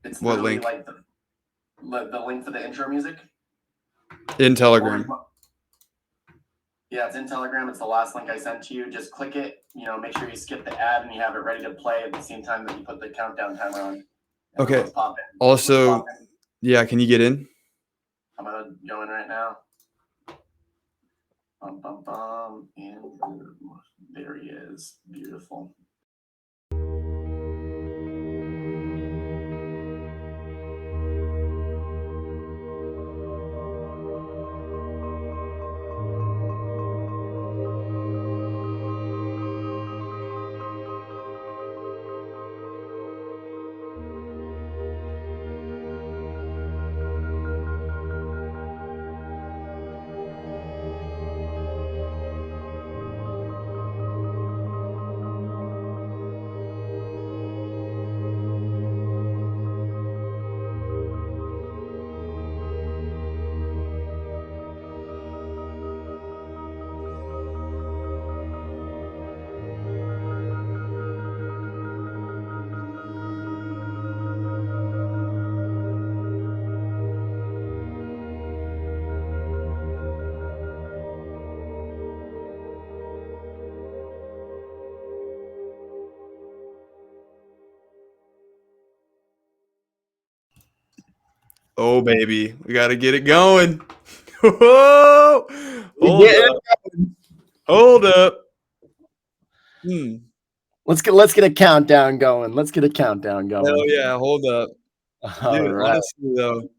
It's What literally link? like the link for the intro music. In Telegram. Yeah, it's in Telegram. It's the last link I sent to you. Just click it. Make sure you skip the ad and you have it ready to play at the same time that you put the countdown timer on. Okay. Let's pop in. Also, yeah, can you get in? I'm gonna go in right now. Bum, bum, bum. And there he is. Beautiful. Oh, baby. We got to get it going. Whoa! Hold up. Let's get a countdown going. Hell yeah, hold up. Dude, All right. honestly, though.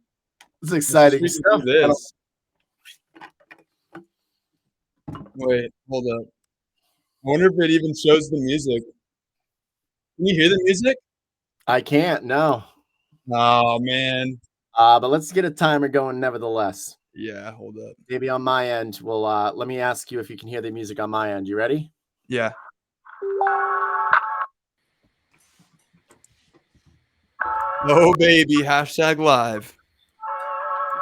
It's exciting stuff. This. Wait, hold up. I wonder if it even shows the music. Can you hear the music? I can't, no. Oh, man. But let's get a timer going nevertheless. Yeah, hold up. Maybe on my end, let me ask you if you can hear the music on my end. You ready? Yeah. Oh, baby. Hashtag live.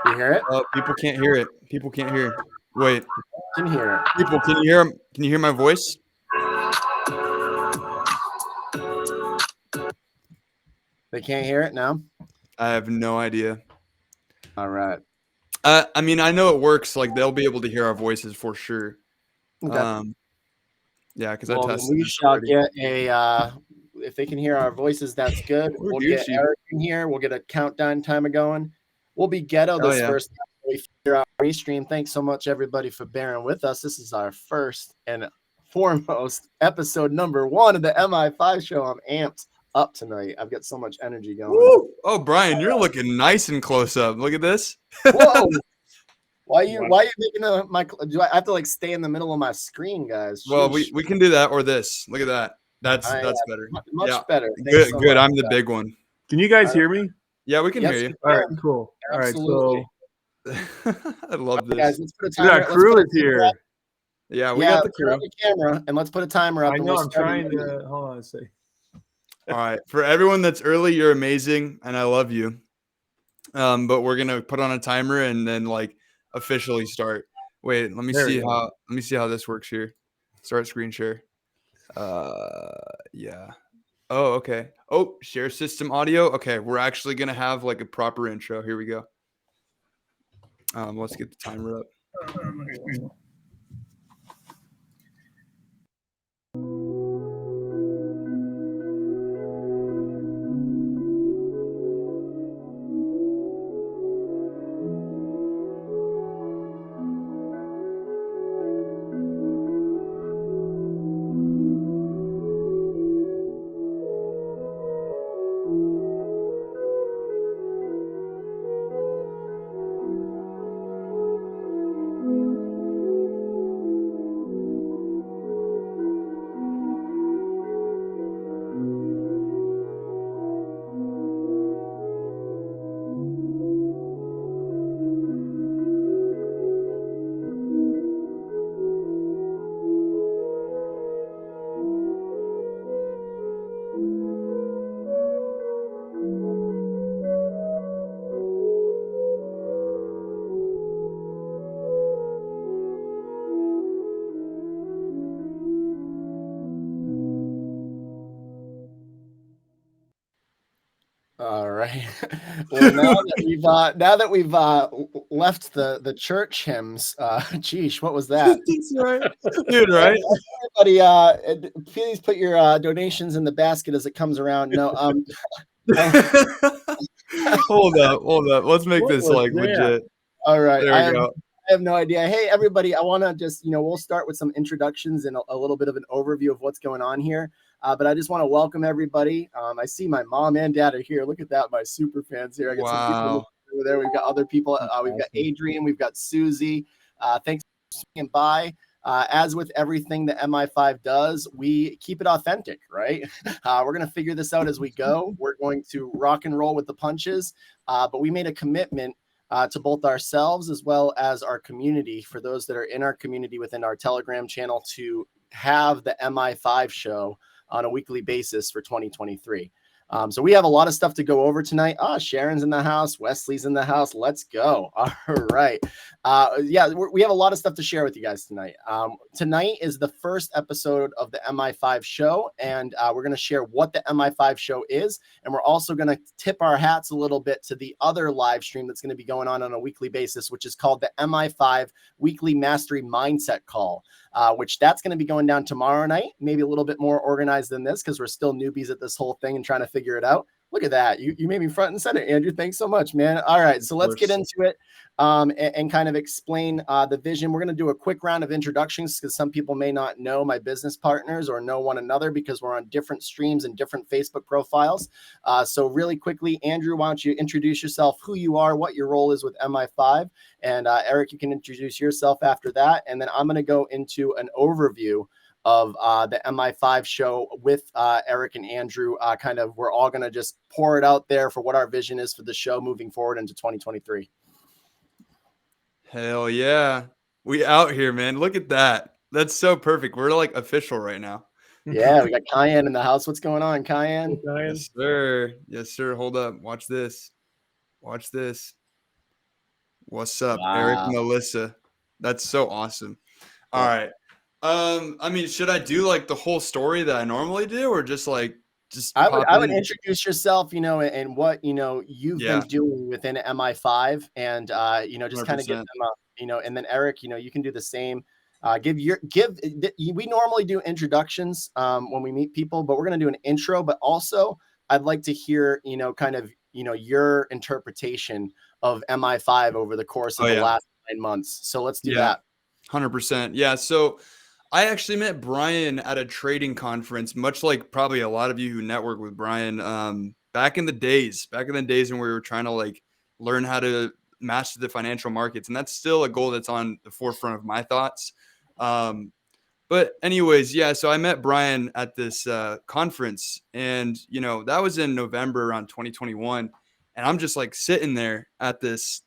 You hear it? Oh, people can't hear it. People can't hear. Wait. Can hear it. People, can you hear? Can you hear my voice? They can't hear it now? I have no idea. All right. I mean, I know it works. Like, they'll be able to hear our voices for sure. Okay. Yeah, because I tested. We shall get a. If they can hear our voices, that's good. We'll get Eric in here. We'll get a countdown timer going. We'll be ghetto this first time we figure out restream. Thanks so much, everybody, for bearing with us. This is our first and foremost episode number 1 of the Mi5 Show. I'm amped up tonight. I've got so much energy going. Woo! Oh, Brian, you're looking nice and close up. Look at this. Whoa! Why are you making my? Do I have to like stay in the middle of my screen, guys? Well, we can do that or this. Look at that. That's better. Much better. Good. So good. I'm the big one. Can you guys hear me? Yeah, we can hear you. All right, cool. Absolutely. All right, so I love this. Guys, let's put a timer. That crew is here. Yeah, we got the crew. On the camera, and let's put a timer up. I know. I'm trying to. Hold on a second. All right, for everyone that's early, you're amazing, and I love you. But we're gonna put on a timer and then like officially start. Wait, let me see how this works here. Start screen share. Yeah. Oh, okay. Oh, share system audio. Okay, we're actually gonna have like a proper intro. Here we go. Let's get the timer up. All right. Well, now that we've left the church hymns, geesh, what was that? That's right, dude. Right? Everybody, please put your donations in the basket as it comes around. No, Hold up. Let's make this like legit. All right. There we go. I have no idea. Hey, everybody, I want to just, we'll start with some introductions and a little bit of an overview of what's going on here. But I just want to welcome everybody. I see my mom and dad are here. Look at that, my super fans here. I got some people over there. We've got other people. We've got Adrian. We've got Susie. Thanks for swinging by. As with everything that Mi5 does, we keep it authentic, right? We're going to figure this out as we go. We're going to rock and roll with the punches. But we made a commitment to both ourselves as well as our community, for those that are in our community within our Telegram channel, to have the Mi5 show on a weekly basis for 2023. So we have a lot of stuff to go over tonight. Sharon's in the house. Wesley's in the house. Let's go. All right. We have a lot of stuff to share with you guys tonight. Tonight is the first episode of the Mi5 show, and we're going to share what the Mi5 show is. And we're also going to tip our hats a little bit to the other live stream that's going to be going on a weekly basis, which is called the Mi5 Weekly Mastery Mindset Call. Which that's going to be going down tomorrow night, maybe a little bit more organized than this because we're still newbies at this whole thing and trying to figure it out. Look at that. You made me front and center, Andrew. Thanks so much, man. All right. So let's get into it and kind of explain the vision. We're going to do a quick round of introductions because some people may not know my business partners or know one another because we're on different streams and different Facebook profiles. So really quickly, Andrew, why don't you introduce yourself, who you are, what your role is with Mi5, and Eric, you can introduce yourself after that. And then I'm going to go into an overview of the Mi5 show with Eric and Andrew. We're all going to just pour it out there for what our vision is for the show moving forward into 2023. Hell yeah. We out here, man. Look at that. That's so perfect. We're like official right now. Yeah, we got Cayenne in the house. What's going on, Cayenne? Yes, sir. Yes, sir. Hold up. Watch this. What's up, wow. Eric, Melissa? That's so awesome. All right. Should I do like the whole story that I normally do, or just like I would introduce yourself, and what you've been doing within Mi5, and just kind of get them up, and then Eric, you can do the same. We normally do introductions when we meet people, but we're gonna do an intro. But also, I'd like to hear your interpretation of Mi5 over the course of the last 9 months. So let's do that. 100%. Yeah. So I actually met Brian at a trading conference, much like probably a lot of you who network with Brian, back in the days when we were trying to like learn how to master the financial markets. And that's still a goal that's on the forefront of my thoughts. But anyways, so I met Brian at this conference, and that was in November around 2021. And I'm just like sitting there at this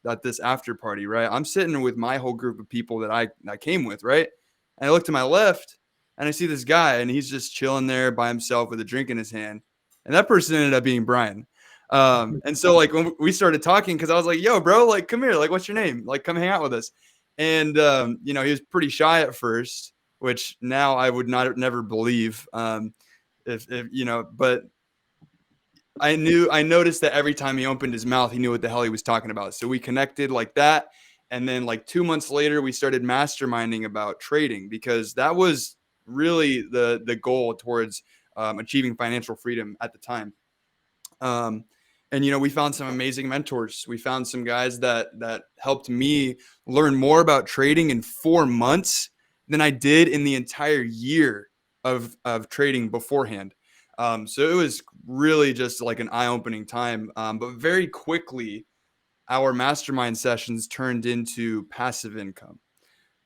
after party, right? I'm sitting with my whole group of people that I came with, right? And I look to my left and I see this guy, and he's just chilling there by himself with a drink in his hand. And that person ended up being Brian. And so like when we started talking, because I was like, yo, bro, like, come here. Like, what's your name? Like, come hang out with us. And, he was pretty shy at first, which now I would never believe but I noticed that every time he opened his mouth, he knew what the hell he was talking about. So we connected like that. And then like 2 months later, we started masterminding about trading, because that was really the goal towards achieving financial freedom at the time. And we found some amazing mentors. We found some guys that helped me learn more about trading in 4 months than I did in the entire year of trading beforehand. So it was really just like an eye-opening time. But very quickly, our mastermind sessions turned into passive income,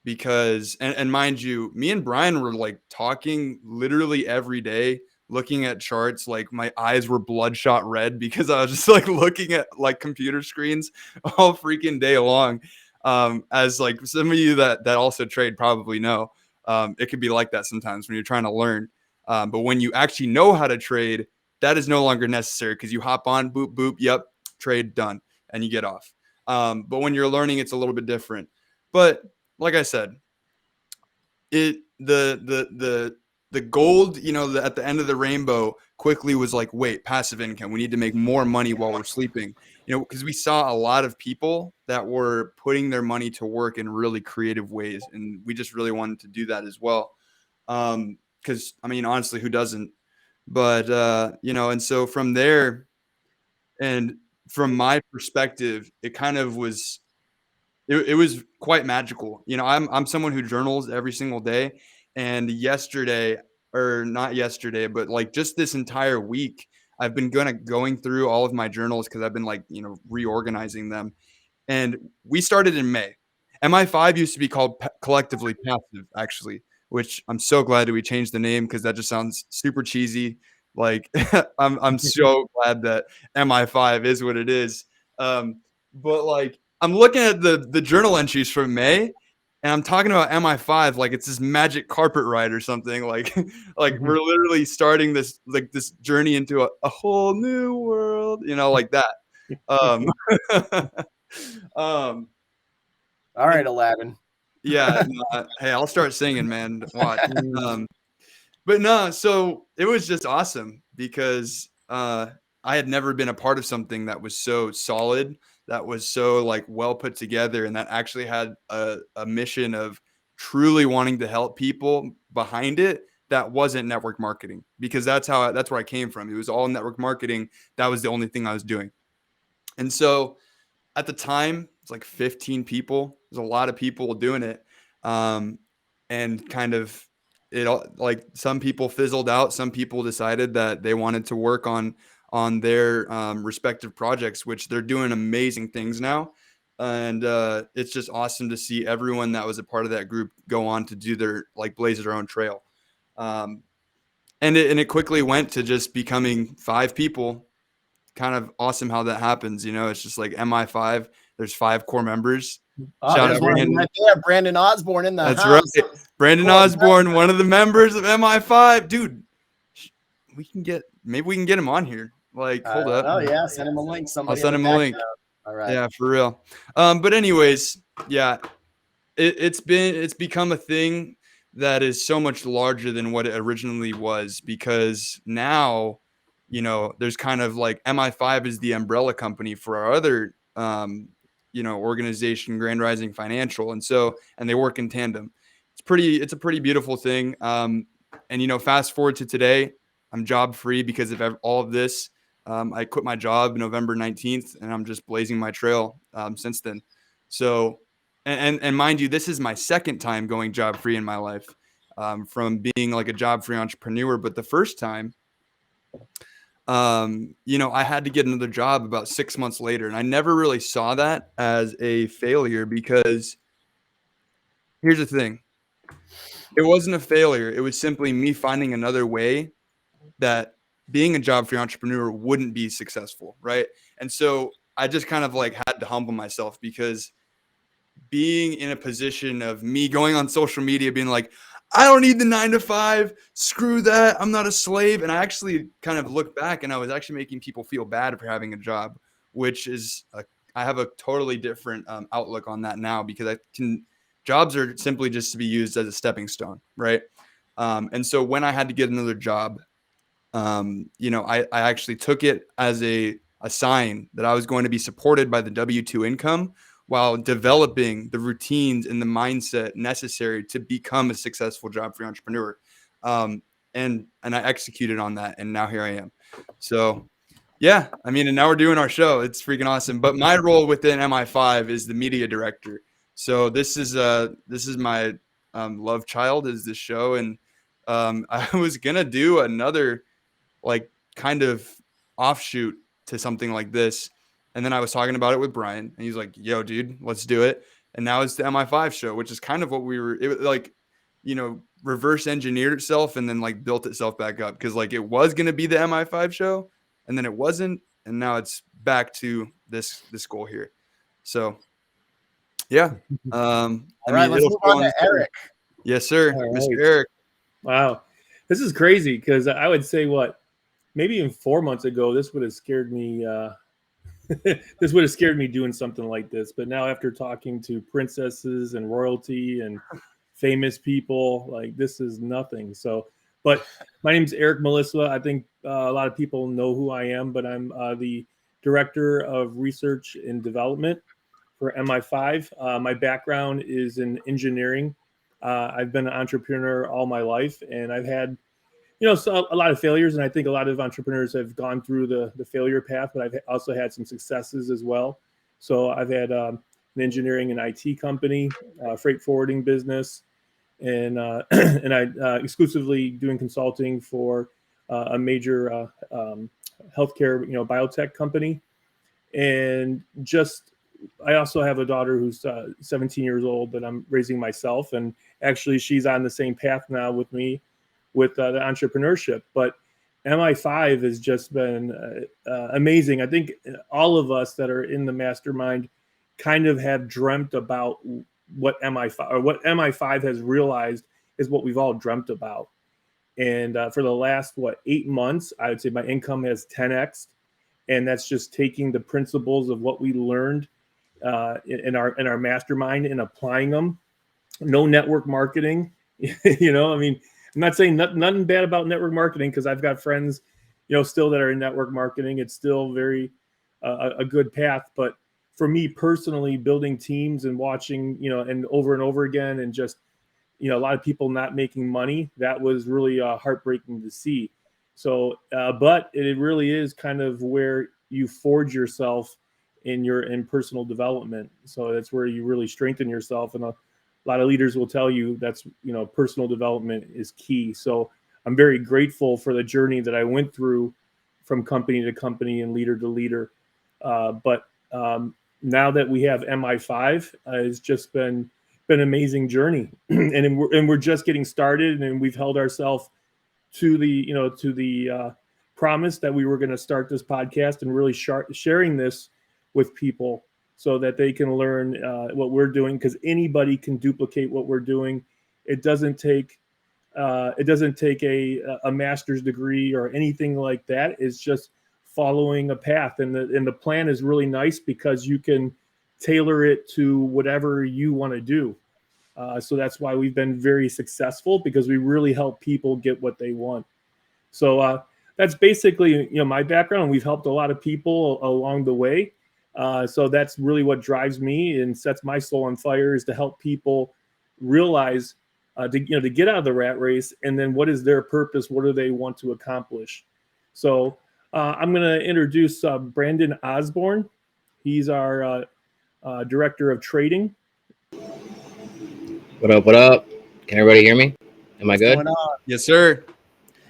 because, and mind you, me and Brian were like talking literally every day, looking at charts. Like my eyes were bloodshot red because I was just like looking at like computer screens all freaking day long. As like some of you that also trade probably know, it could be like that sometimes when you're trying to learn. But when you actually know how to trade, that is no longer necessary, because you hop on, boop, boop, yep, trade done, and you get off. But when you're learning, it's a little bit different. But like I said, the gold, at the end of the rainbow quickly was like, wait, passive income. We need to make more money while we're sleeping, because we saw a lot of people that were putting their money to work in really creative ways. And we just really wanted to do that as well. Because, honestly, who doesn't? But, and so from there, and from my perspective, it kind of was, it was quite magical. I'm someone who journals every single day. And not yesterday, but like just this entire week, I've been going through all of my journals because I've been reorganizing them. And we started in May. Mi5 used to be called Collectively Passive, actually, which I'm so glad that we changed the name because that just sounds super cheesy. Like I'm so glad that Mi5 is what it is. But like I'm looking at the journal entries from May, and I'm talking about Mi5 like it's this magic carpet ride or something. Like we're literally starting this journey into a whole new world, like that. All right, Aladdin. Yeah. Hey, I'll start singing, man. Watch. But no, so it was just awesome because I had never been a part of something that was so solid, that was so well put together, and that actually had a mission of truly wanting to help people behind it. That wasn't network marketing, because that's where I came from. It was all network marketing. That was the only thing I was doing. And so at the time, it's like 15 people. There's a lot of people doing it. And kind of some people fizzled out. Some people decided that they wanted to work on their respective projects, which they're doing amazing things now. And it's just awesome to see everyone that was a part of that group go on to do their blaze their own trail. And it quickly went to just becoming 5 people. Kind of awesome how that happens. It's just like Mi5. There's 5 core members. Shout out right there, Brandon Osborne in the That's house. Right. Brandon Osborne, one of the members of Mi5. Dude, maybe we can get him on here. Hold up. Oh yeah, send him a link. I'll send him a link. All right. Yeah, for real. But anyways, yeah, it's become a thing that is so much larger than what it originally was, because now, there's kind of Mi5 is the umbrella company for our other organization, Grand Rising Financial, and they work in tandem. It's a pretty beautiful thing. And fast forward to today, I'm job free because of all of this. I quit my job November 19th, and I'm just blazing my trail since then. So, and mind you, this is my second time going job free in my life, from being a job free entrepreneur. But the first time, I had to get another job about 6 months later, and I never really saw that as a failure, because here's the thing. It wasn't a failure. It was simply me finding another way that being a job free entrepreneur wouldn't be successful. Right. And so I just kind of had to humble myself, because being in a position of me going on social media, being like, I don't need the 9-to-5, screw that, I'm not a slave. And I actually kind of looked back, and I was actually making people feel bad for having a job, which is I have a totally different outlook on that now, because jobs are simply just to be used as a stepping stone. Right. And so when I had to get another job, I actually took it as a sign that I was going to be supported by the W-2 income while developing the routines and the mindset necessary to become a successful job-free entrepreneur. And I executed on that, and now here I am. So yeah, and now we're doing our show. It's freaking awesome. But my role within Mi5 is the media director. So this is my love child, is this show. And I was gonna do another kind of offshoot to something like this. And then I was talking about it with Brian, and he's like, yo, dude, let's do it. And now it's the Mi5 show, which is kind of what we were, reverse engineered itself and then built itself back up. Cause it was going to be the Mi5 show, and then it wasn't. And now it's back to this goal here. So yeah. All right, let's move on to Eric. Yes, sir. Right. Mr. Eric. Wow. This is crazy, because I would say maybe even 4 months ago, this would have scared me. This would have scared me doing something like this. But now, after talking to princesses and royalty and famous people, this is nothing. So But my name's Eric Melissa. I think a lot of people know who I am, but I'm the Director of Research and Development for Mi5. My background is in engineering. I've been an entrepreneur all my life, and I've had, so a lot of failures, and I think a lot of entrepreneurs have gone through the failure path, but I've also had some successes as well. So I've had an engineering and IT company, freight forwarding business, and I exclusively doing consulting for a major healthcare, biotech company, and just I also have a daughter who's 17 years old that I'm raising myself, and actually she's on the same path now with me with the entrepreneurship. But Mi5 has just been amazing. I think all of us that are in the mastermind kind of have dreamt about what Mi5 has realized is what we've all dreamt about. And for the last 8 months, I would say my income has 10x, and that's just taking the principles of what we learned in our mastermind and applying them. No network marketing, I mean, I'm not saying nothing bad about network marketing, because I've got friends, still that are in network marketing. It's still very a good path, but for me personally, building teams and watching, and over again, and just, a lot of people not making money, that was really heartbreaking to see. So, but it really is kind of where you forge yourself in personal development. So that's where you really strengthen yourself. And a lot of leaders will tell you that's, personal development is key. So I'm very grateful for the journey that I went through from company to company and leader to leader. But now that we have Mi5, it's just been an amazing journey, and we're just getting started, and we've held ourselves to the promise that we were going to start this podcast and really sharing this with people so that they can learn what we're doing, because anybody can duplicate what we're doing. It doesn't take a master's degree or anything like that. It's just following a path, and the plan is really nice because you can tailor it to whatever you want to do. So that's why we've been very successful, because we really help people get what they want. So that's basically, my background. We've helped a lot of people along the way. So that's really what drives me and sets my soul on fire, is to help people realize to get out of the rat race, and then what is their purpose? What do they want to accomplish? So I'm going to introduce Brandon Osborne. He's our director of trading. What up? What up? Can everybody hear me? Am I good? What's going on? Yes, sir.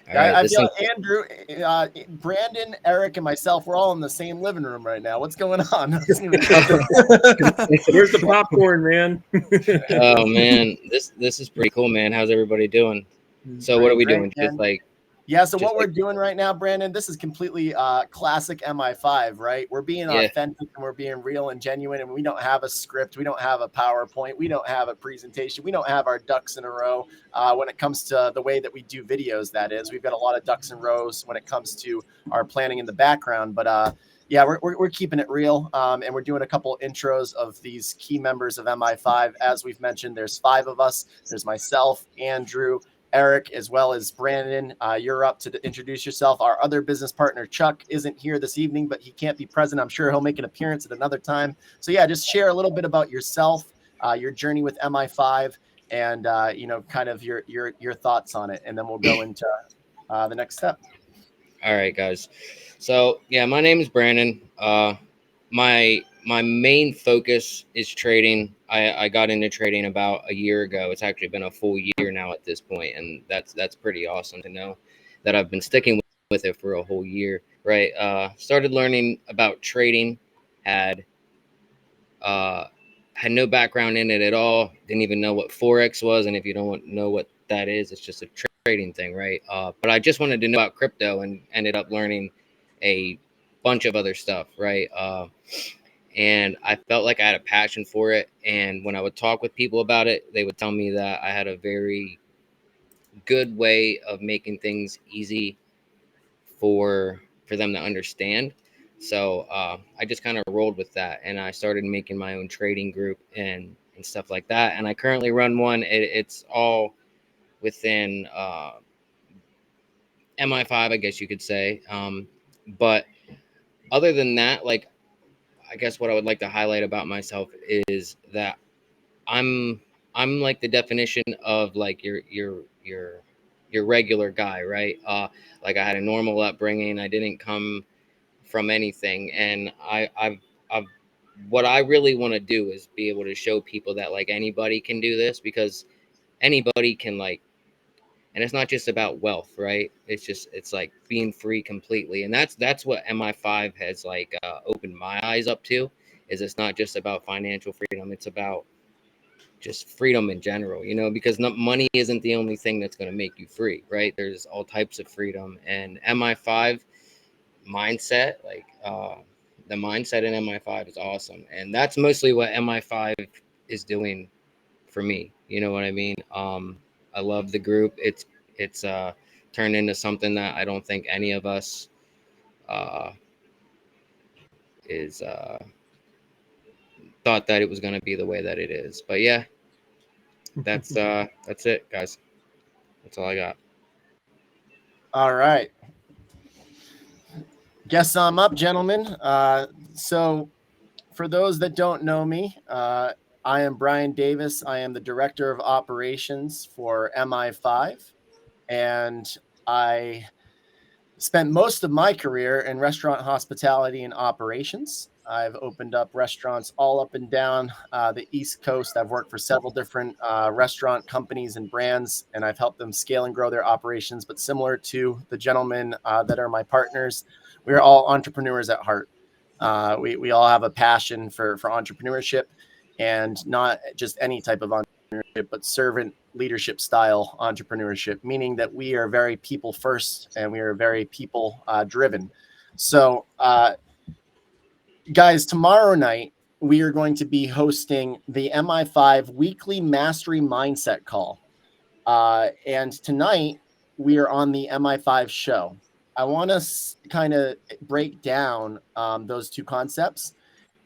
Right, I feel like Andrew, Brandon, Eric, and myself, we're all in the same living room right now. What's going on? Where's the popcorn, man? Oh man, this is pretty cool, man. How's everybody doing? So what are we doing? So what we're doing right now, Brandon, this is completely classic Mi5, right? We're being authentic, and we're being real and genuine, and we don't have a script. We don't have a PowerPoint. We don't have a presentation. We don't have our ducks in a row when it comes to the way that we do videos, that is. We've got a lot of ducks in rows when it comes to our planning in the background, but we're keeping it real, and we're doing a couple intros of these key members of Mi5. As we've mentioned, there's 5 of us. There's myself, Andrew, Eric, as well as Brandon. You're up to introduce yourself. Our other business partner, Chuck, isn't here this evening, but he can't be present. I'm sure he'll make an appearance at another time. So yeah, just share a little bit about yourself, your journey with Mi5, and kind of your thoughts on it, and then we'll go into the next step. All right, guys. So yeah, my name is Brandon. My main focus is trading. I got into trading about a year ago. It's actually been a full year now at this point, and that's pretty awesome to know that I've been sticking with it for a whole year. Right. Started learning about trading. Had no background in it at all. Didn't even know what Forex was, and if you don't know what that is, it's just a trading thing, right? But I just wanted to know about crypto, and ended up learning a bunch of other stuff, right? And I felt like I had a passion for it. And when I would talk with people about it, they would tell me that I had a very good way of making things easy for them to understand. So I just kind of rolled with that, and I started making my own trading group and stuff like that. And I currently run one. It's all within MI5, I guess you could say. But other than that, like, I guess what I would like to highlight about myself is that I'm like the definition of like your regular guy, right? Like I had a normal upbringing. I didn't come from anything, and I've what I really want to do is be able to show people that like anybody can do this, because anybody can, like, and it's not just about wealth, right? It's like being free completely, and that's what MI5 has like opened my eyes up to. Is it's not just about financial freedom, it's about just freedom in general, you know, because money isn't the only thing that's going to make you free, right? There's all types of freedom, and MI5 mindset, like the mindset in MI5 is awesome, and that's mostly what MI5 is doing for me. You know what I mean? I love the group. It's turned into something that I don't think any of us is thought that it was going to be the way that it is. But yeah, that's it, guys. That's all I got. All right. Guess I'm up, gentlemen. So for those that don't know me, I am Brian Davis. I am the Director of Operations for MI5, and I spent most of my career in restaurant hospitality and operations. I've opened up restaurants all up and down the East Coast. I've worked for several different restaurant companies and brands, and I've helped them scale and grow their operations. But similar to the gentlemen that are my partners, we're all entrepreneurs at heart. We all have a passion for entrepreneurship, and not just any type of entrepreneurship, but servant leadership style entrepreneurship, meaning that we are very people first and we are very people driven. So, guys, tomorrow night we are going to be hosting the MI5 weekly mastery mindset call. And tonight we are on the MI5 show. I want to kind of break down those two concepts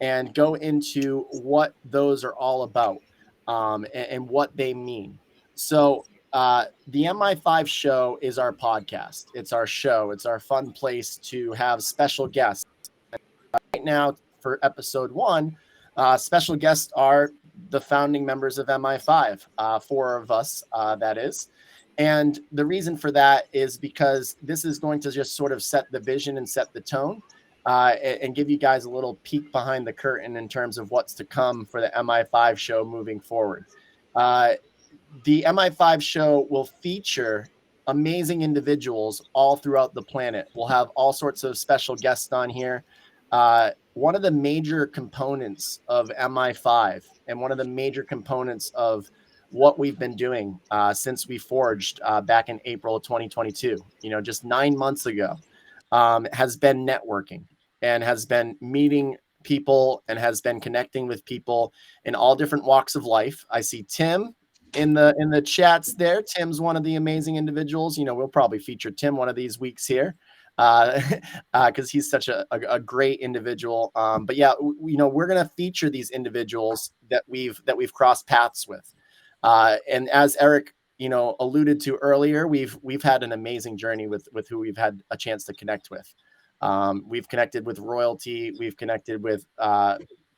and go into what those are all about, and what they mean. So, the MI5 show is our podcast. It's our show. It's our fun place to have special guests. Right now, for episode 1, special guests are the founding members of MI5, 4 of us, that is. And the reason for that is because this is going to just sort of set the vision and set the tone, and give you guys a little peek behind the curtain in terms of what's to come for the MI5 show moving forward. The MI5 show will feature amazing individuals all throughout the planet. We'll have all sorts of special guests on here. One of the major components of MI5 and one of the major components of what we've been doing since we forged back in April of 2022, just 9 months ago, has been networking and has been meeting people and has been connecting with people in all different walks of life. I see Tim in the chats there. Tim's one of the amazing individuals. We'll probably feature Tim one of these weeks here, because he's such a great individual. But yeah, we're gonna feature these individuals that we've crossed paths with, and as Eric alluded to earlier, we've had an amazing journey with who we've had a chance to connect with. We've connected with royalty. We've connected with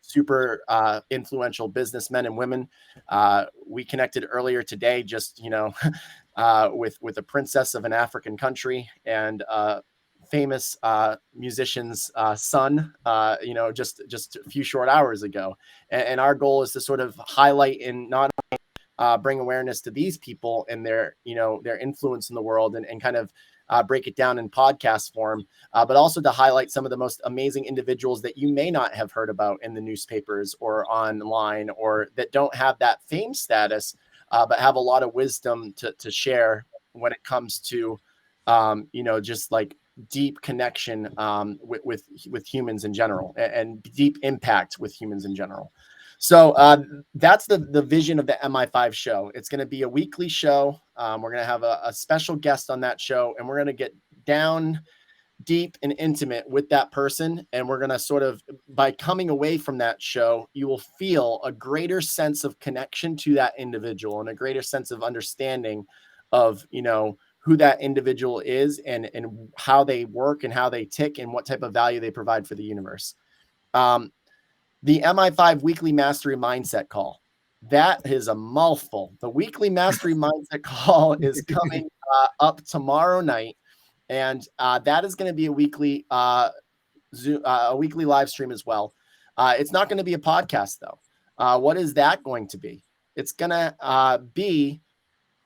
super influential businessmen and women. We connected earlier today, just with a princess of an African country and famous musician's son, just a few short hours ago. And our goal is to sort of highlight and not bring awareness to these people and their influence in the world, and kind of break it down in podcast form, but also to highlight some of the most amazing individuals that you may not have heard about in the newspapers or online, or that don't have that fame status, but have a lot of wisdom to share when it comes to, just like deep connection with humans in general, and deep impact with humans in general. So that's the vision of the MI5 show. It's going to be a weekly show. We're going to have a special guest on that show, and we're going to get down deep and intimate with that person. And we're going to sort of, by coming away from that show, you will feel a greater sense of connection to that individual and a greater sense of understanding of, who that individual is and how they work and how they tick and what type of value they provide for the universe. The MI5 weekly mastery mindset call. That is a mouthful. The weekly mastery mindset call is coming up tomorrow night. And that is going to be a weekly Zoom, a weekly live stream as well. It's not going to be a podcast though. What is that going to be? It's going to be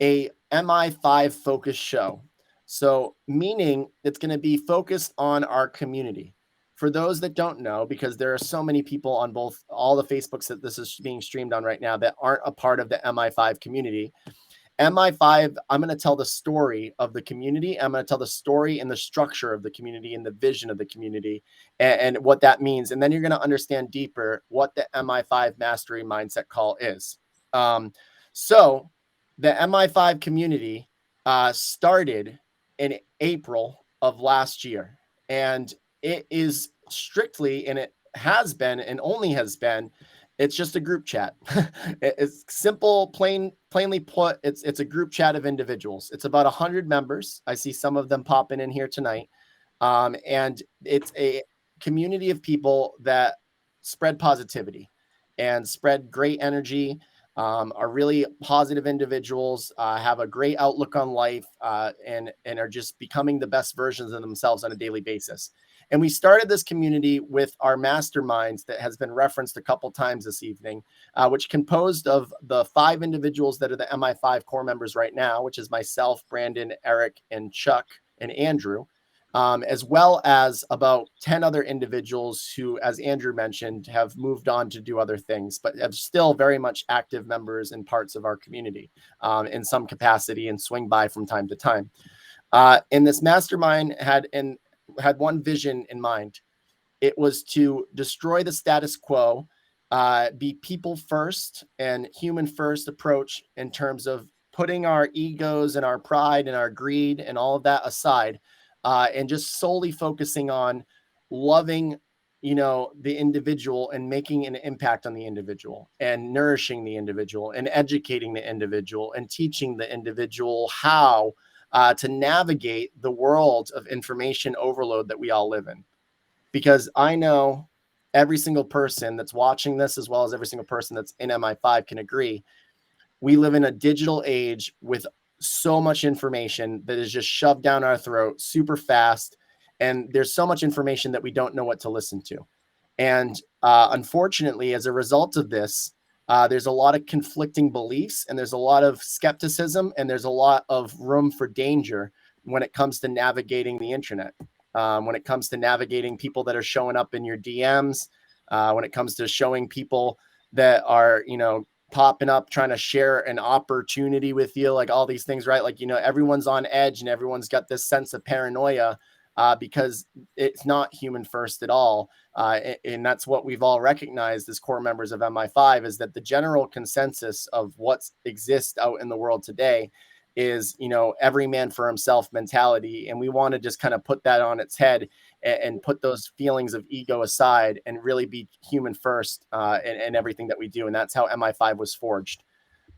a MI5 focused show. So meaning it's going to be focused on our community. For those that don't know, because there are so many people on all the Facebooks that this is being streamed on right now that aren't a part of the MI5 community. MI5, I'm going to tell the story of the community. I'm going to tell the story and the structure of the community and the vision of the community and what that means. And then you're going to understand deeper what the MI5 mastery mindset call is. So the MI5 community started in April of last year. And it is strictly, and it has been and only has been, it's just a group chat. It's simple, plainly put, it's a group chat of individuals. It's about 100 members. I see some of them popping in here tonight. And it's a community of people that spread positivity and spread great energy, are really positive individuals, have a great outlook on life, and are just becoming the best versions of themselves on a daily basis. And we started this community with our masterminds that has been referenced a couple times this evening, which composed of the 5 individuals that are the MI5 core members right now, which is myself, Brandon, Eric, and Chuck, and Andrew, as well as about 10 other individuals who, as Andrew mentioned, have moved on to do other things, but have still very much active members and parts of our community in some capacity and swing by from time to time. And this mastermind had one vision in mind. It was to destroy the status quo, be people first and human first approach in terms of putting our egos and our pride and our greed and all of that aside, and just solely focusing on loving, the individual and making an impact on the individual and nourishing the individual and educating the individual and teaching the individual how to navigate the world of information overload that we all live in. Because I know every single person that's watching this, as well as every single person that's in MI5 can agree, we live in a digital age with so much information that is just shoved down our throat super fast. And there's so much information that we don't know what to listen to. And unfortunately, as a result of this, there's a lot of conflicting beliefs and there's a lot of skepticism and there's a lot of room for danger when it comes to navigating the internet, when it comes to navigating people that are showing up in your DMs, when it comes to showing people that are, popping up, trying to share an opportunity with you, like all these things, right? Like, everyone's on edge and everyone's got this sense of paranoia because it's not human first at all. And that's what we've all recognized as core members of MI5 is that the general consensus of what exists out in the world today is, every man for himself mentality. And we want to just kind of put that on its head and put those feelings of ego aside and really be human first in everything that we do. And that's how MI5 was forged.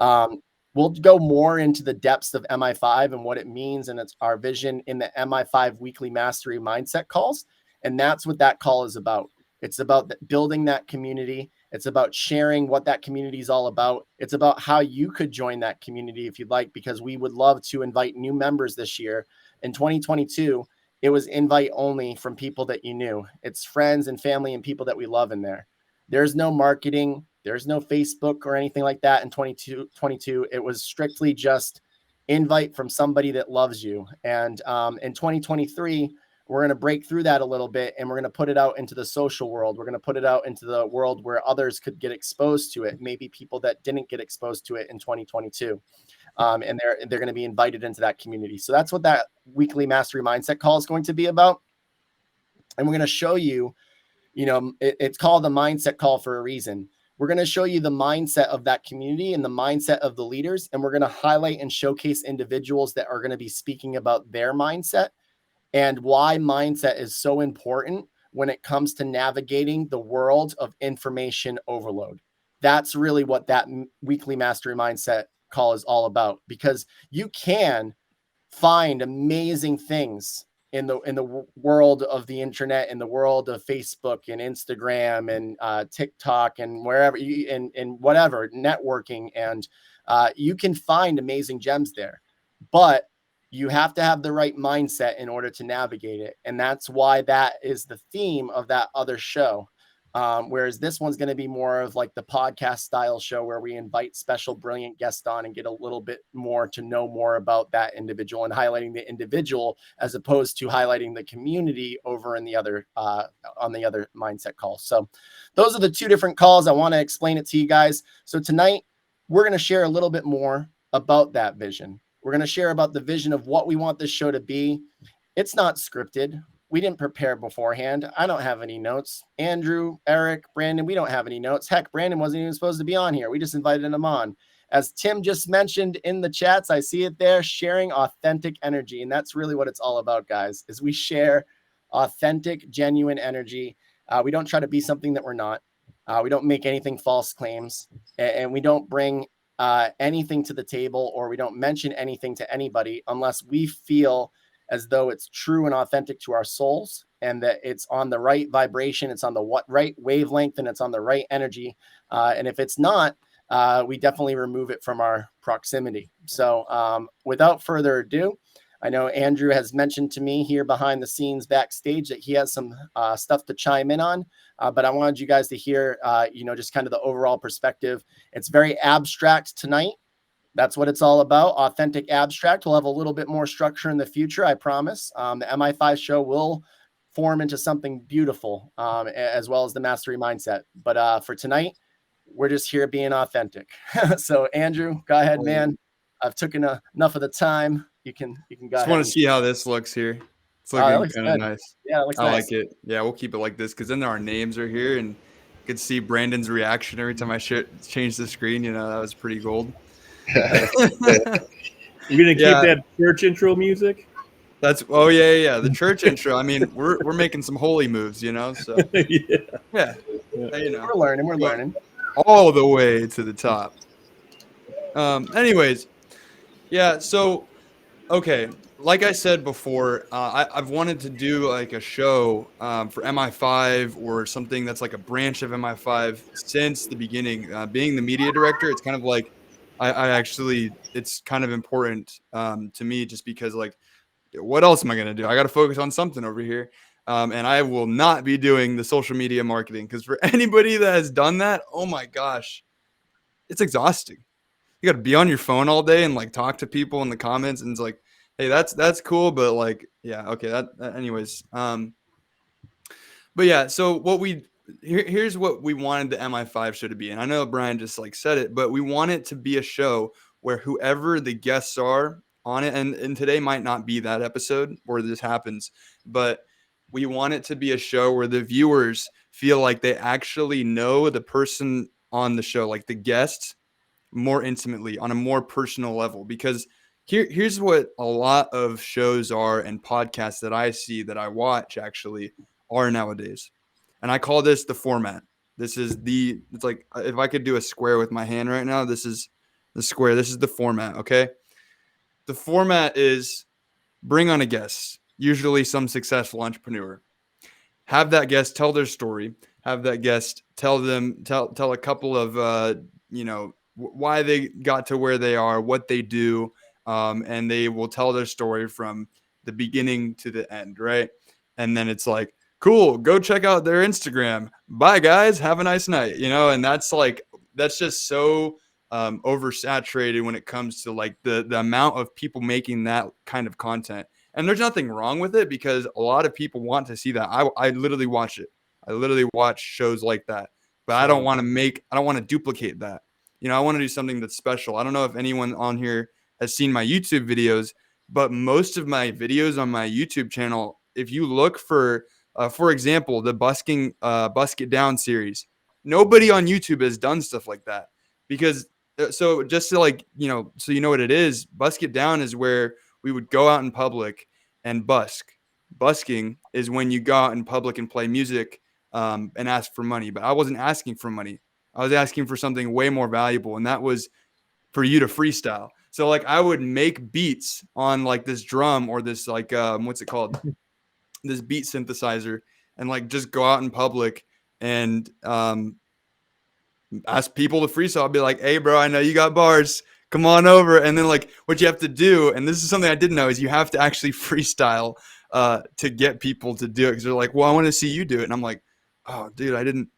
We'll go more into the depths of MI5 and what it means. And it's our vision in the MI5 weekly mastery mindset calls. And that's what that call is about. It's about building that community. It's about sharing what that community is all about. It's about how you could join that community if you'd like, because we would love to invite new members this year. In 2022, it was invite only from people that you knew. It's friends and family and people that we love in there. There's no marketing. There's no Facebook or anything like that in 2022. It was strictly just invite from somebody that loves you. And in 2023, we're going to break through that a little bit and we're going to put it out into the social world. We're going to put it out into the world where others could get exposed to it. Maybe people that didn't get exposed to it in 2022. And they're going to be invited into that community. So that's what that weekly mastery mindset call is going to be about. And we're going to show you, it's called the mindset call for a reason. We're going to show you the mindset of that community and the mindset of the leaders. And we're going to highlight and showcase individuals that are going to be speaking about their mindset and why mindset is so important when it comes to navigating the world of information overload. That's really what that weekly mastery mindset call is all about, because you can find amazing things in the world of the internet, in the world of Facebook and Instagram and TikTok and wherever you and whatever networking, and you can find amazing gems there, but you have to have the right mindset in order to navigate it, and that's why that is the theme of that other show. Whereas this one's going to be more of like the podcast style show where we invite special, brilliant guests on and get a little bit more to know more about that individual and highlighting the individual as opposed to highlighting the community over in the other on the other mindset call. So those are the two different calls. I want to explain it to you guys. So tonight we're going to share a little bit more about that vision. We're going to share about the vision of what we want this show to be. It's not scripted. We didn't prepare beforehand. I don't have any notes. Andrew, Eric, Brandon, we don't have any notes. Heck, Brandon wasn't even supposed to be on here. We just invited him on. As Tim just mentioned in the chats, I see it there, sharing authentic energy. And that's really what it's all about, guys, is we share authentic, genuine energy. We don't try to be something that we're not. We don't make anything false claims. And we don't bring anything to the table, or we don't mention anything to anybody unless we feel as though it's true and authentic to our souls, and that it's on the right vibration, it's on the right wavelength, and it's on the right energy. And if it's not, we definitely remove it from our proximity. So without further ado, I know Andrew has mentioned to me here behind the scenes backstage that he has some stuff to chime in on, but I wanted you guys to hear, just kind of the overall perspective. It's very abstract tonight. That's what it's all about. Authentic abstract. We'll have a little bit more structure in the future, I promise. The Mi5 show will form into something beautiful, as well as the mastery mindset. But for tonight, we're just here being authentic. So Andrew, go ahead, man. I've taken enough of the time. You can go ahead. Just want to see how this looks here. It's looking kind of nice. Yeah, it looks nice. I like it. Yeah, we'll keep it like this because then our names are here, and you could see Brandon's reaction every time I change the screen. That was pretty gold. You're gonna keep that church intro music? That's the church intro. I mean, we're making some holy moves, so yeah. We're learning all the way to the top. Anyways, so okay, like I said before, I've wanted to do like a show for Mi5 or something that's like a branch of Mi5 since the beginning. Being the media director, it's kind of like I actually, it's kind of important to me just because, like, what else am I going to do? I got to focus on something over here. And I will not be doing the social media marketing because for anybody that has done that, oh my gosh, it's exhausting. You got to be on your phone all day and like talk to people in the comments. And it's like, hey, that's cool. But like, yeah, okay. Anyways. But yeah, so here's what we wanted the Mi5 show to be. And I know Brian just like said it, but we want it to be a show where whoever the guests are on it, and today might not be that episode where this happens, but we want it to be a show where the viewers feel like they actually know the person on the show, like the guests, more intimately on a more personal level. Because here's what a lot of shows are and podcasts that I see that I watch actually are nowadays. And I call this the format. It's like if I could do a square with my hand right now, this is the square. This is the format, okay? The format is bring on a guest, usually some successful entrepreneur. Have that guest tell their story. Have that guest tell a couple of, why they got to where they are, what they do, and they will tell their story from the beginning to the end, right? And then it's like, cool, go check out their Instagram. Bye, guys. Have a nice night. And that's just so oversaturated when it comes to like the amount of people making that kind of content. And there's nothing wrong with it because a lot of people want to see that. I literally watch it. I literally watch shows like that. But I don't want to duplicate that. I want to do something that's special. I don't know if anyone on here has seen my YouTube videos, but most of my videos on my YouTube channel, if you look for example, the Busk It Down series, nobody on YouTube has done stuff like that. Because so just to like, so you know what it is, Busk It Down is where we would go out in public and busk. Busking is when you go out in public and play music and ask for money. But I wasn't asking for money. I was asking for something way more valuable, and that was for you to freestyle. So like I would make beats on like this drum or this like what's it called? This beat synthesizer, and like just go out in public and ask people to freestyle. I'll be like, hey bro, I know you got bars. Come on over. And then like what you have to do, and this is something I didn't know, is you have to actually freestyle to get people to do it. Because they're like, well, I want to see you do it. And I'm like, oh dude, I didn't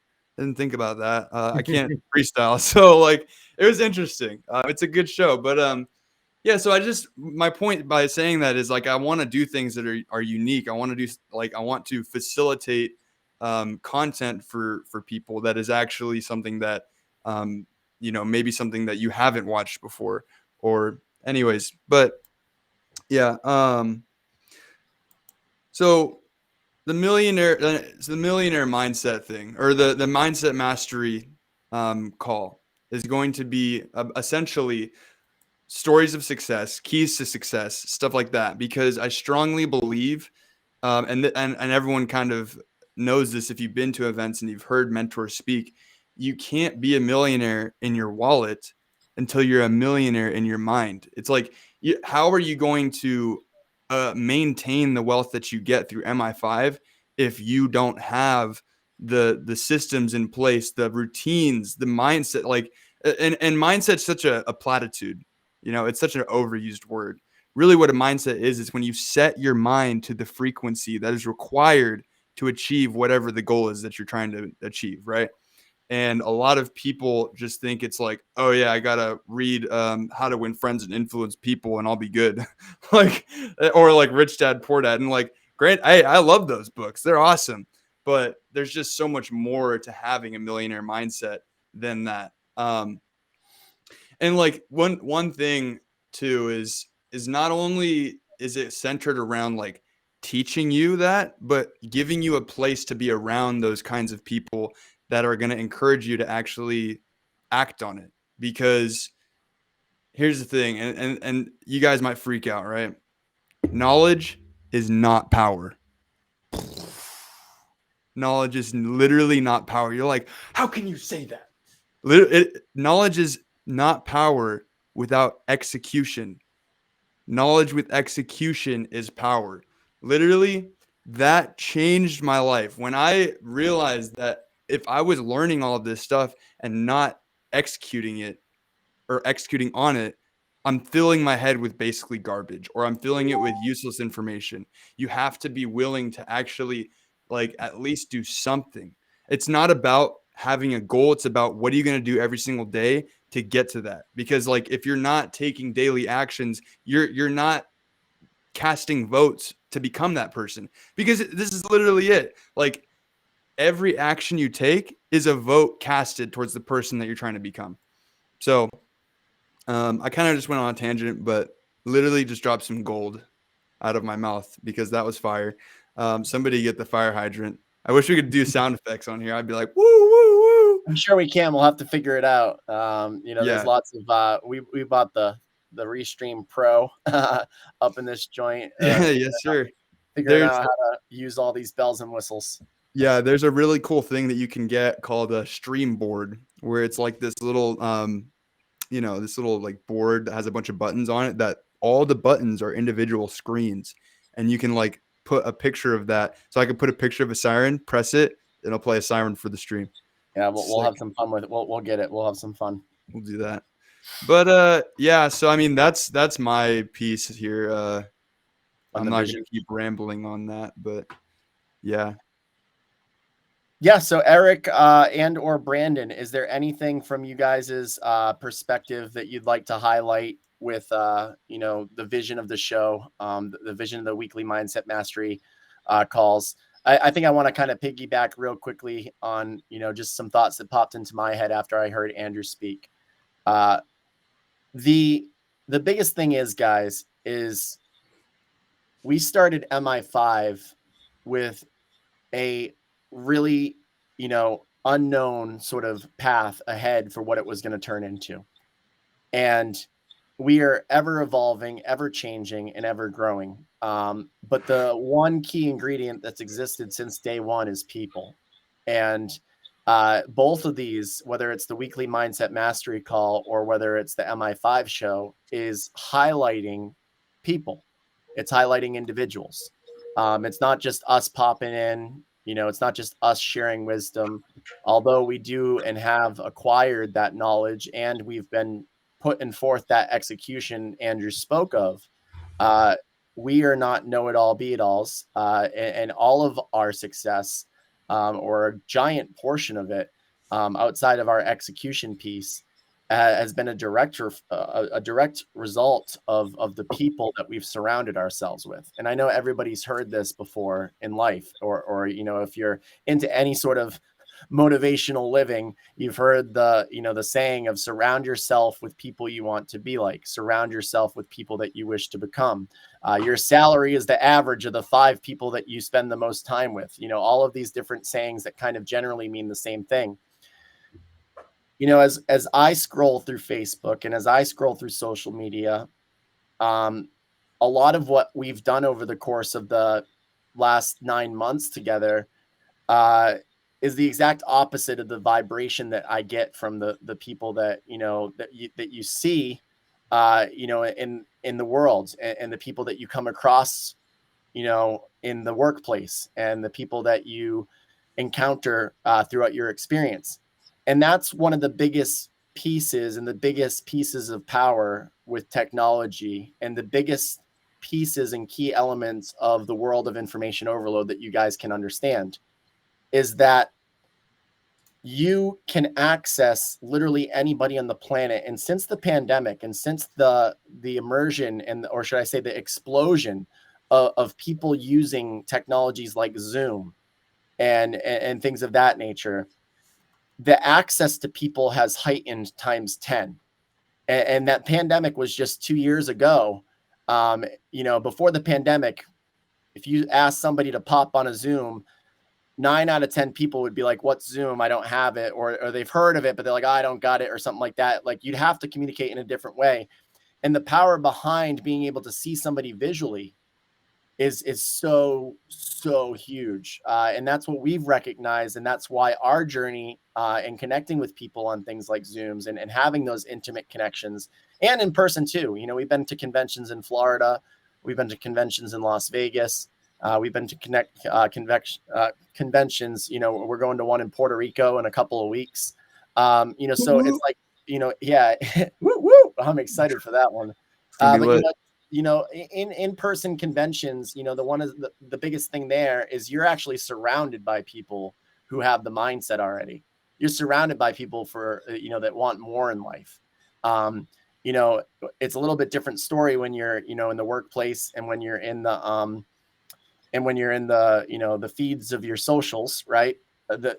think about that. I can't freestyle. So like it was interesting. It's a good show. But yeah, so my point by saying that is like I want to do things that are unique. I want to facilitate content for people that is actually something that maybe something that you haven't watched before, or anyways. But yeah, so the millionaire mindset thing, or the mindset mastery call, is going to be essentially stories of success, keys to success, stuff like that, because I strongly believe, and everyone kind of knows this if you've been to events and you've heard mentors speak, you can't be a millionaire in your wallet until you're a millionaire in your mind. It's like, how are you going to maintain the wealth that you get through MI5 if you don't have the systems in place, the routines, the mindset? Like, and mindset's such a platitude. It's such an overused word. Really what a mindset is when you set your mind to the frequency that is required to achieve whatever the goal is that you're trying to achieve, right? And a lot of people just think it's like, oh yeah, I gotta read How to Win Friends and Influence People and I'll be good. Like, or like Rich Dad Poor Dad. And like, great, I love those books. They're awesome. But there's just so much more to having a millionaire mindset than that. And like one thing too is not only is it centered around like teaching you that, but giving you a place to be around those kinds of people that are going to encourage you to actually act on it. Because here's the thing, and you guys might freak out, right? Knowledge is not power. Knowledge is literally not power. You're like, how can you say that? Knowledge is not power without execution. Knowledge with execution is power. Literally, that changed my life when I realized that if I was learning all of this stuff and not executing it or executing on it, I'm filling my head with basically garbage, or I'm filling it with useless information. You have to be willing to actually like at least do something. It's not about having a goal. It's about what are you going to do every single day to get to that? Because like if you're not taking daily actions, you're not casting votes to become that person. Because this is literally it. Like every action you take is a vote casted towards the person that you're trying to become. So I kind of just went on a tangent, but literally just dropped some gold out of my mouth because that was fire. Somebody get the fire hydrant. I wish we could do sound effects on here. I'd be like, woo, woo, woo. I'm sure we can. We'll have to figure it out. There's lots of we bought the Restream Pro up in this joint. Yes, sir. Figuring out how to use all these bells and whistles. Yeah, there's a really cool thing that you can get called a stream board, where it's like this little this little like board that has a bunch of buttons on it, that all the buttons are individual screens, and you can like put a picture of that. So I could put a picture of a siren, press it, it'll play a siren for the stream. Yeah, we'll have some fun with it. We'll get it. We'll have some fun. We'll do that. But yeah, so I mean that's my piece here. I'm not gonna keep rambling on that, but yeah. Yeah, so Eric and or Brandon, is there anything from you guys' perspective that you'd like to highlight with the vision of the show, the vision of the weekly Mindset Mastery calls? I think I want to kind of piggyback real quickly on just some thoughts that popped into my head after I heard Andrew speak. The biggest thing is, guys, is we started MI5 with a really, unknown sort of path ahead for what it was going to turn into. And we are ever evolving, ever changing, and ever growing. But the one key ingredient that's existed since day one is people. And both of these, whether it's the weekly mindset mastery call or whether it's the Mi5 show, is highlighting people. It's highlighting individuals. It's not just us popping in, it's not just us sharing wisdom, although we do and have acquired that knowledge and we've been putting forth that execution Andrew spoke of. We are not know-it-all, be-it-alls, and all of our success, or a giant portion of it, outside of our execution piece, has been a direct result of the people that we've surrounded ourselves with. And I know everybody's heard this before in life, or if you're into any sort of motivational living, you've heard the saying of surround yourself with people you want to be like, surround yourself with people that you wish to become. Your salary is the average of the 5 people that you spend the most time with. All of these different sayings that kind of generally mean the same thing. As I scroll through Facebook and as I scroll through social media, a lot of what we've done over the course of the last 9 months together is the exact opposite of the vibration that I get from the people that you see in the world, and the people that you come across in the workplace, and the people that you encounter throughout your experience. And that's one of the biggest pieces and the biggest pieces of power with technology, and the biggest pieces and key elements of the world of information overload that you guys can understand, is that you can access literally anybody on the planet. And since the pandemic, and since the immersion, or should I say the explosion of people using technologies like Zoom and things of that nature, the access to people has heightened times 10. And that pandemic was just 2 years ago. Before the pandemic, if you ask somebody to pop on a Zoom, 9 out of 10 people would be like, what's Zoom? I don't have it. Or they've heard of it, but they're like, I don't got it, or something like that. Like, you'd have to communicate in a different way. And the power behind being able to see somebody visually is so huge. And that's what we've recognized. And that's why our journey in connecting with people on things like Zooms and having those intimate connections, and in person too. We've been to conventions in Florida. We've been to conventions in Las Vegas. We've been to conventions. We're going to one in Puerto Rico in a couple of weeks. So it's like, yeah, woo, woo. I'm excited for that one. But in-person conventions, the biggest thing there is you're actually surrounded by people who have the mindset already. You're surrounded by people that want more in life. It's a little bit different story when you're, in the workplace, and when you're in the, the feeds of your socials, right?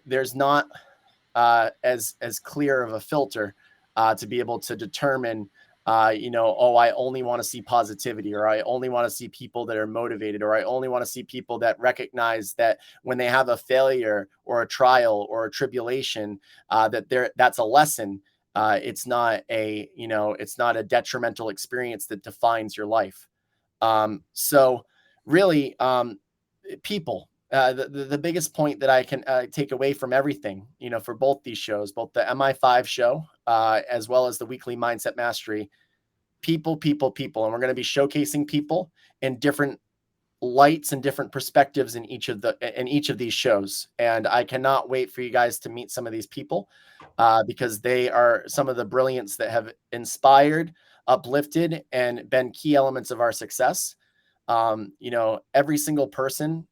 There's not as clear of a filter to be able to determine, I only want to see positivity, or I only want to see people that are motivated, or I only want to see people that recognize that when they have a failure or a trial or a tribulation, that's a lesson. It's not a detrimental experience that defines your life. So really, people, the biggest point that I can take away from everything, for both these shows, both the Mi5 show, as well as the weekly mindset mastery, people. And we're going to be showcasing people in different lights and different perspectives in each of these shows. And I cannot wait for you guys to meet some of these people, because they are some of the brilliance that have inspired, uplifted, and been key elements of our success. Every single person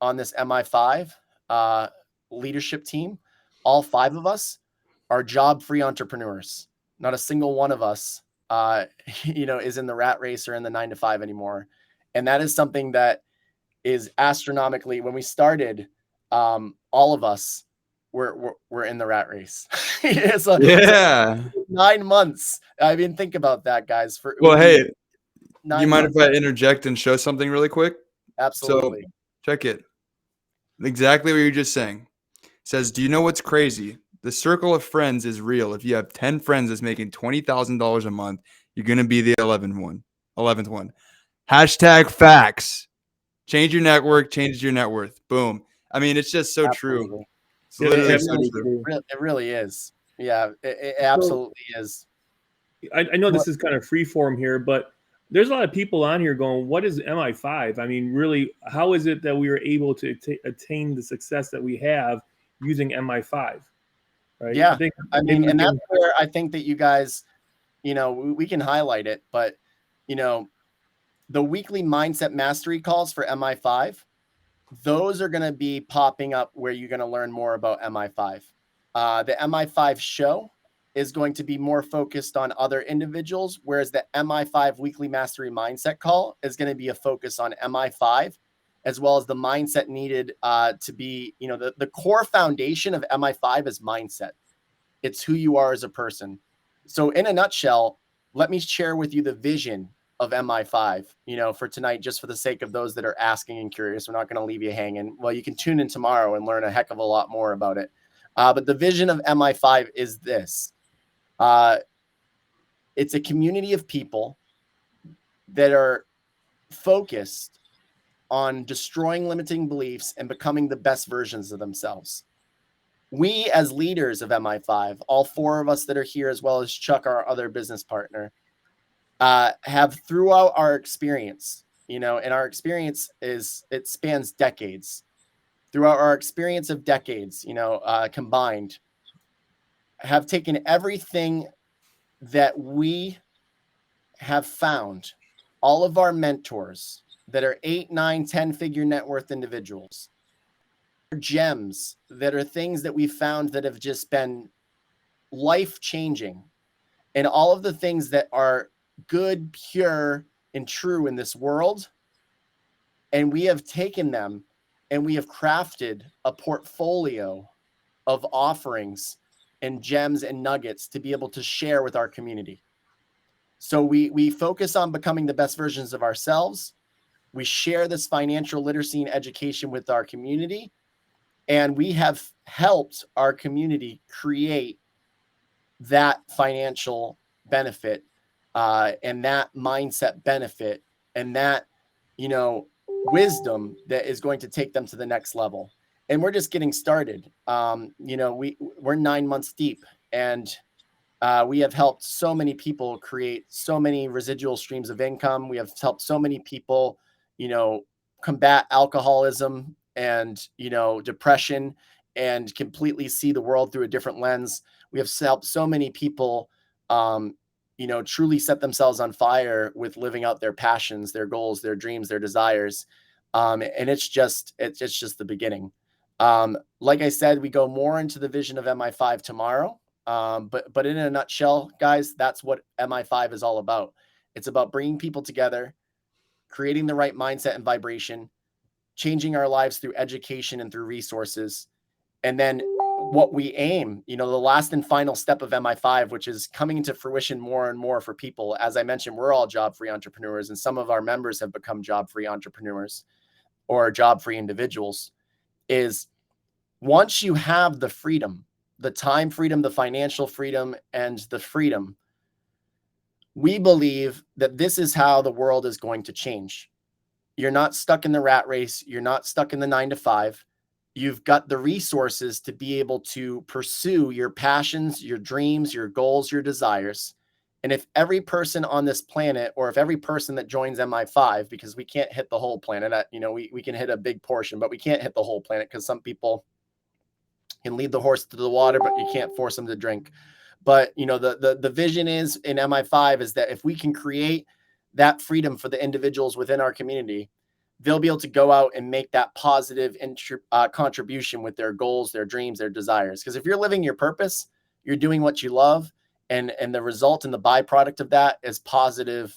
on this Mi5 leadership team, all 5 of us, are job-free entrepreneurs. Not a single one of us, is in the rat race or in the 9-to-5 anymore. And that is something that is astronomically, when we started, all of us were in the rat race. So 9 months. I mean, think about that, guys. Hey, do you mind if I interject and show something really quick? Absolutely. So check it. Exactly what you're just saying. It says, do you know what's crazy? The circle of friends is real. If you have 10 friends that's making $20,000 a month, you're going to be the 11th one. Hashtag facts. Change your network, changes your net worth. Boom. I mean, it's just so true. It's literally so true. It really is. Yeah, it absolutely is. I know this is kind of free form here, but there's a lot of people on here going, what is MI5? I mean, really, how is it that we were able to attain the success that we have using MI5? Right. Yeah. I mean, and that's where I think that you guys, you know, we can highlight it, but, you know, the weekly mindset mastery calls for MI5, those are going to be popping up where you're going to learn more about MI5. The Mi5 show is going to be more focused on other individuals, whereas the Mi5 weekly mastery mindset call is going to be a focus on Mi5, as well as the mindset needed to be, you know, the core foundation of Mi5 is mindset. It's who you are as a person. So in a nutshell, let me share with you the vision of Mi5, you know, for tonight, just for the sake of those that are asking and curious. We're not going to leave you hanging. Well, you can tune in tomorrow and learn a heck of a lot more about it. But the vision of Mi5 is this. It's a community of people that are focused on destroying limiting beliefs and becoming the best versions of themselves. We, as leaders of Mi5, all four of us that are here, as well as Chuck, our other business partner, have throughout our experience, you know, and our experience it spans decades. Throughout our experience of decades, you know, combined, have taken everything that we have found, all of our mentors that are 8, 9, 10-figure net worth individuals, gems that are things that we found that have just been life-changing, and all of the things that are good, pure, and true in this world. And we have taken them and we have crafted a portfolio of offerings and gems and nuggets to be able to share with our community. So we focus on becoming the best versions of ourselves. We share this financial literacy and education with our community. And we have helped our community create that financial benefit and that mindset benefit and that, you know, wisdom that is going to take them to the next level. And we're just getting started. You know, we're 9 months deep, and we have helped so many people create so many residual streams of income. We have helped so many people, you know, combat alcoholism and, you know, depression, and completely see the world through a different lens. We have helped so many people, you know, truly set themselves on fire with living out their passions, their goals, their dreams, their desires. And it's just the beginning. Like I said, we go more into the vision of Mi5 tomorrow. But in a nutshell, guys, that's what Mi5 is all about. It's about bringing people together, creating the right mindset and vibration, changing our lives through education and through resources. And then what we aim, you know, the last and final step of Mi5, which is coming into fruition more and more for people. As I mentioned, we're all job-free entrepreneurs, and some of our members have become job-free entrepreneurs or job-free individuals. Is once you have the freedom, the time freedom, the financial freedom, and the freedom, we believe that this is how the world is going to change. You're not stuck in the rat race. You're not stuck in the 9 to 5. You've got the resources to be able to pursue your passions, your dreams, your goals, your desires. And if every person on this planet, or if every person that joins Mi5, because we can't hit the whole planet, you know, we can hit a big portion, but we can't hit the whole planet because some people can lead the horse to the water, but you can't force them to drink. But, you know, the vision is in Mi5 is that if we can create that freedom for the individuals within our community, they'll be able to go out and make that positive contribution with their goals, their dreams, their desires. Because if you're living your purpose, you're doing what you love, and the result and the byproduct of that is positive,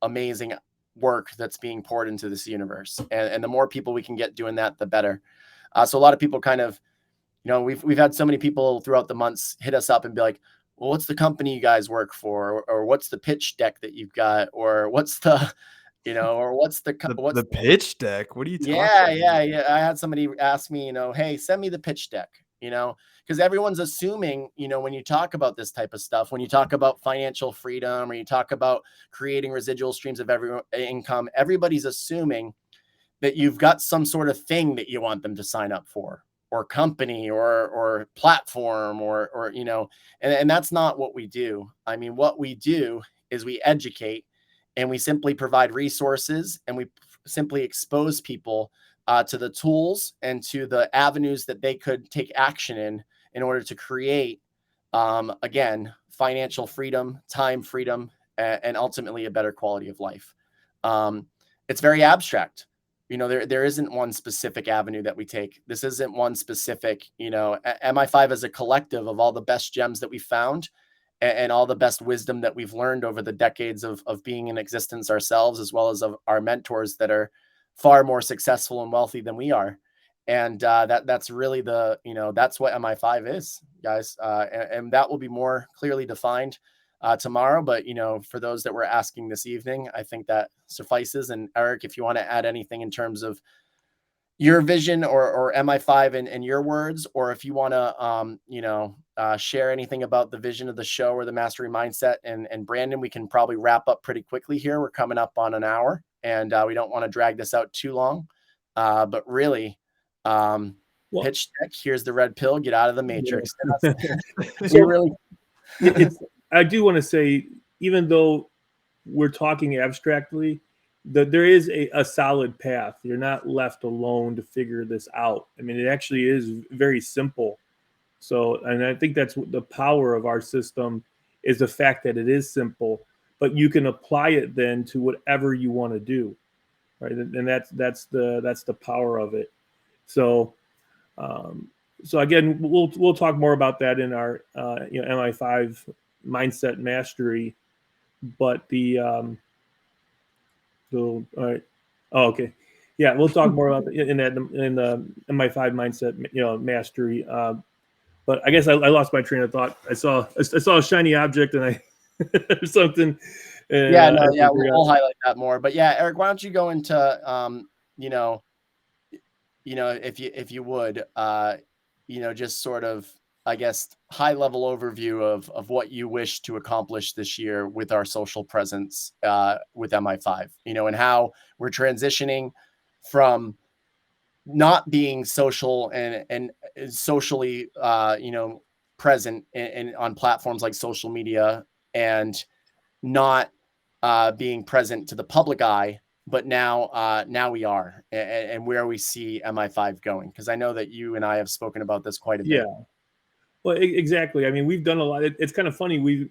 amazing work that's being poured into this universe. And the more people we can get doing that, the better. So a lot of people kind of, you know, we've had so many people throughout the months hit us up and be like, well, what's the company you guys work for? Or what's the pitch deck that you've got? Or what's the, you know, or what's the pitch deck? What are you talking about? Yeah. I had somebody ask me, you know, hey, send me the pitch deck, you know, because everyone's assuming, you know, when you talk about this type of stuff, when you talk about financial freedom, or you talk about creating residual streams of income, everybody's assuming that you've got some sort of thing that you want them to sign up for. company or platform or you know, and that's not what we do. I mean, what we do is we educate, and we simply provide resources, and we simply expose people to the tools and to the avenues that they could take action in order to create, again, financial freedom, time freedom, and ultimately a better quality of life. It's very abstract. You know, there isn't one specific avenue that we take. This isn't one specific, you know, MI5 is a collective of all the best gems that we found, and all the best wisdom that we've learned over the decades of being in existence ourselves, as well as of our mentors that are far more successful and wealthy than we are. And that's really the, you know, that's what MI5 is, guys. And that will be more clearly defined tomorrow. But, you know, for those that were asking this evening, I think that suffices. And Eric, if you want to add anything in terms of your vision or MI5 in your words, or if you want to, you know, share anything about the vision of the show or the mastery mindset, and Brandon, we can probably wrap up pretty quickly here. We're coming up on an hour, and we don't want to drag this out too long. But really, pitch deck, here's the red pill, get out of the matrix. So really, I do want to say, even though we're talking abstractly, that there is a solid path. You're not left alone to figure this out. I mean, it actually is very simple. So, and I think that's the power of our system, is the fact that it is simple, but you can apply it then to whatever you want to do, right? And that's the power of it. So, so again, we'll talk more about that in our you know, MI5 mindset mastery. But the all right, oh, okay, yeah, we'll talk more about in the MI5 mindset, you know, mastery. But I guess I lost my train of thought. I saw a shiny object and I or something. And, yeah, no, yeah, we'll highlight that more. But yeah, Eric, why don't you go into you know, if you would, you know, just sort of, I guess, high level overview of what you wish to accomplish this year with our social presence with MI5, you know, and how we're transitioning from not being social and socially, you know, present in on platforms like social media, and not being present to the public eye, but now we are, and where we see MI5 going. Because I know that you and I have spoken about this quite a bit. Yeah. Well, exactly. I mean, we've done a lot. It's kind of funny. We've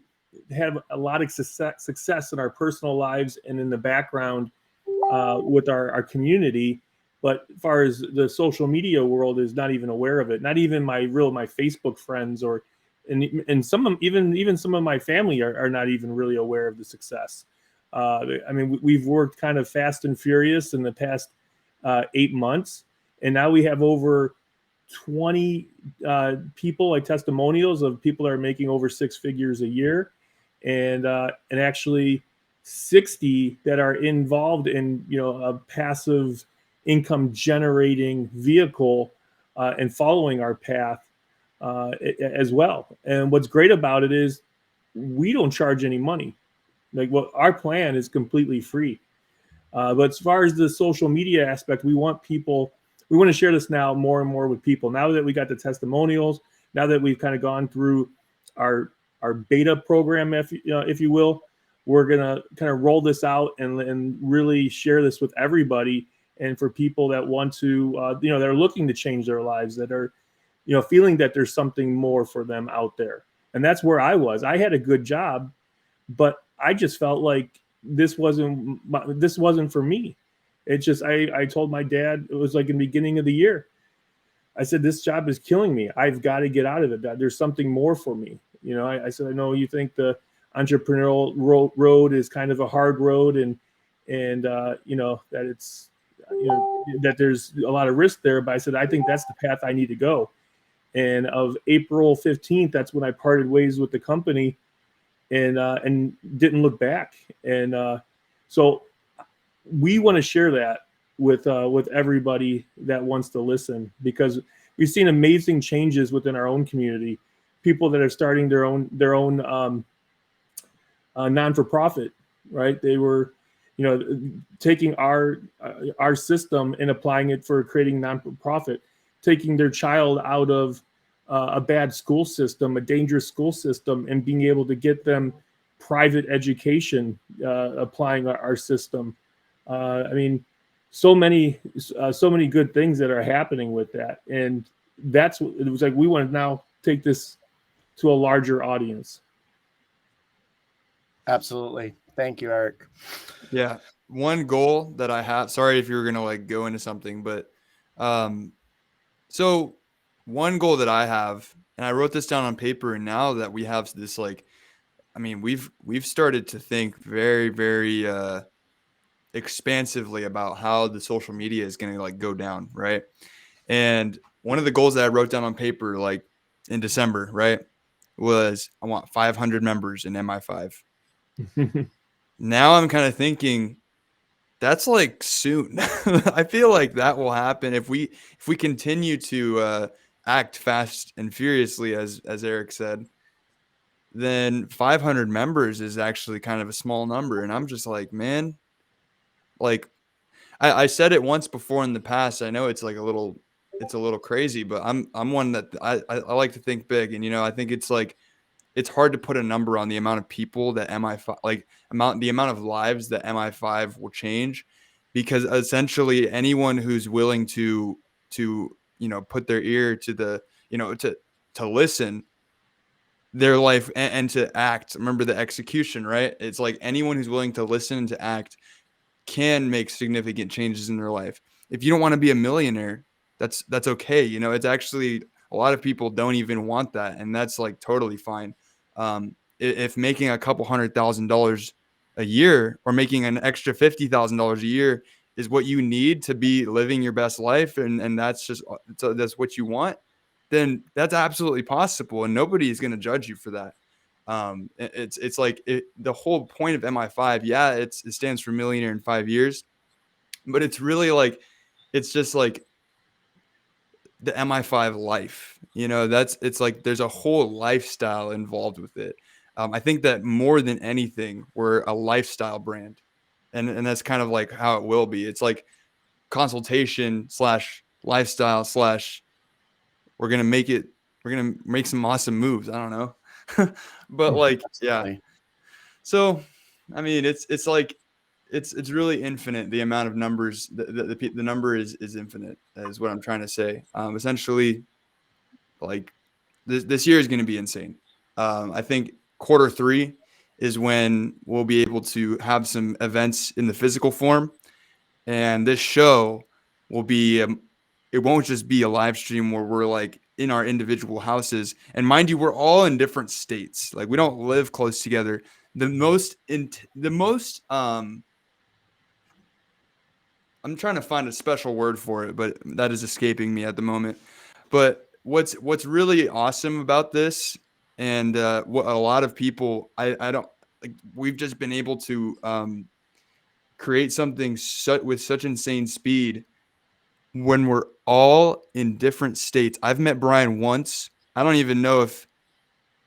had a lot of success in our personal lives and in the background with our community. But as far as the social media world is not even aware of it. Not even my Facebook friends, or and some of even some of my family are not even really aware of the success. I mean, we've worked kind of fast and furious in the past 8 months, and now we have over 20 people, like testimonials of people that are making over 6 figures a year, and actually 60 that are involved in, you know, a passive income generating vehicle and following our path as well. And what's great about it is we don't charge any money. Like, what our plan is completely free. But as far as the social media aspect, we want to share this now more and more with people. Now that we got the testimonials, now that we've kind of gone through our beta program, if you will, we're gonna kind of roll this out and really share this with everybody. And for people that want to, you know, that are looking to change their lives, that are, you know, feeling that there's something more for them out there. And that's where I was. I had a good job, but I just felt like this wasn't for me. It just, I told my dad, it was like in the beginning of the year, I said, this job is killing me. I've got to get out of it. There's something more for me. You know, I said, I know you think the entrepreneurial road is kind of a hard road, and you know, that it's, you know, that there's a lot of risk there. But I said, I think that's the path I need to go. And of April 15th, that's when I parted ways with the company, and didn't look back. And so we want to share that with everybody that wants to listen, because we've seen amazing changes within our own community. People that are starting their own non-for-profit, right? They were, you know, taking our system and applying it for creating non-for-profit. taking their child out of a bad school system, a dangerous school system, and being able to get them private education, applying our system. I mean, so many good things that are happening with that, and that's what it was like. We want to now take this to a larger audience. Absolutely. Thank you, Eric. Yeah. One goal that I have, sorry if you were going to like go into something, but so one goal that I have, and I wrote this down on paper, and now that we have this, like, I mean, we've started to think very, very expansively about how the social media is going to like go down, right? And one of the goals that I wrote down on paper, like in December, right, was I want 500 members in Mi5. Now I'm kind of thinking that's like soon. I feel like that will happen if we continue to act fast and furiously, as Eric said. Then 500 members is actually kind of a small number, and I'm just like, man, like I said it once before in the past. I know it's like a little crazy, but I'm one that I like to think big, and I think it's like it's hard to put a number on the amount of people that Mi5 the amount of lives that Mi5 will change, because essentially anyone who's willing to put their ear to the to listen their life and to act. Remember the execution, right? It's like anyone who's willing to listen and to act can make significant changes in their life. If you don't want to be a millionaire, that's okay. It's actually a lot of people don't even want that, and that's like totally fine. If making a couple $100,000 a year or making an extra $50,000 a year is what you need to be living your best life, and that's what you want, then that's absolutely possible, and nobody is going to judge you for that. It's like the whole point of Mi5, yeah, it stands for millionaire in 5 years, but it's really like it's just like the Mi5 life. It's like there's a whole lifestyle involved with it. I think that more than anything, we're a lifestyle brand, and that's kind of like how it will be. It's like consultation / lifestyle / we're gonna make some awesome moves. I don't know. But like, yeah. So, I mean, it's like, it's really infinite. The amount of numbers, the number is infinite, is what I'm trying to say. Essentially, like this year is going to be insane. I think Q3 is when we'll be able to have some events in the physical form, and this show will be, it won't just be a live stream where we're like in our individual houses. And mind you, we're all in different states. Like we don't live close together. I'm trying to find a special word for it, but that is escaping me at the moment. But what's really awesome about this, and what a lot of people, I don't like, we've just been able to create something with such insane speed when we're all in different states. I've met Brian once. I don't even know if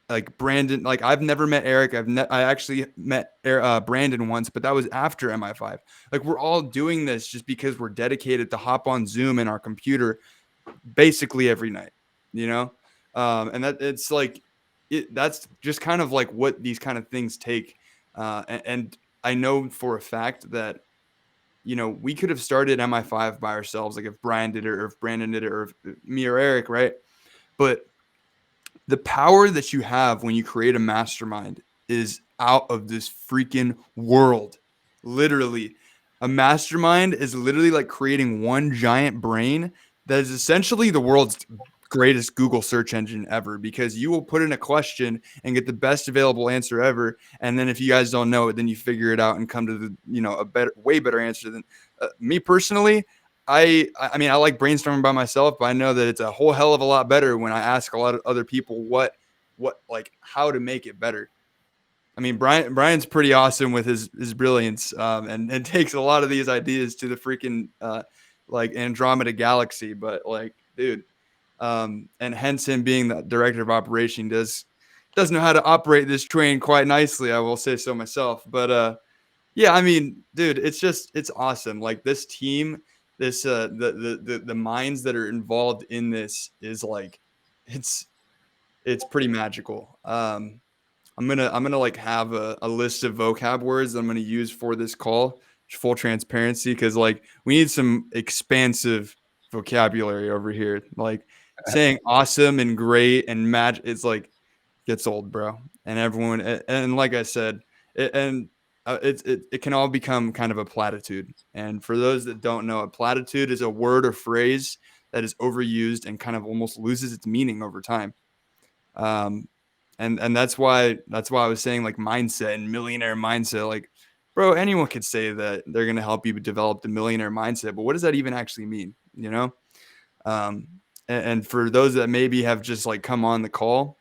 like Brandon, like I've never met Eric. I actually met Brandon once, but that was after Mi5. Like we're all doing this just because we're dedicated to hop on Zoom in our computer basically every night, and that it's like that's just kind of like what these kind of things take. And I know for a fact that we could have started Mi5 by ourselves, like if Brian did it or if Brandon did it or if me or Eric, right? But the power that you have when you create a mastermind is out of this freaking world. Literally, a mastermind is literally like creating one giant brain that is essentially the world's greatest Google search engine ever, because you will put in a question and get the best available answer ever. And then if you guys don't know it, then you figure it out and come to the, way better answer than me personally. I mean, I like brainstorming by myself, but I know that it's a whole hell of a lot better when I ask a lot of other people what like how to make it better. I mean, Brian's pretty awesome with his brilliance, and takes a lot of these ideas to the freaking like Andromeda galaxy. But like, dude, and hence him being the director of operation does know how to operate this train quite nicely. I will say so myself. But yeah, I mean, dude, it's awesome. Like this team this the minds that are involved in this is like it's pretty magical. I'm gonna like have a list of vocab words that I'm gonna use for this call, full transparency, because like we need some expansive vocabulary over here. Like saying awesome and great and match, it's like gets old, bro. And everyone and like I said, it can all become kind of a platitude. And for those that don't know, a platitude is a word or phrase that is overused and kind of almost loses its meaning over time. And that's why I was saying like mindset and millionaire mindset. Like, bro, anyone could say that they're gonna help you develop the millionaire mindset, but what does that even actually mean? You know? And for those that maybe have just like come on the call,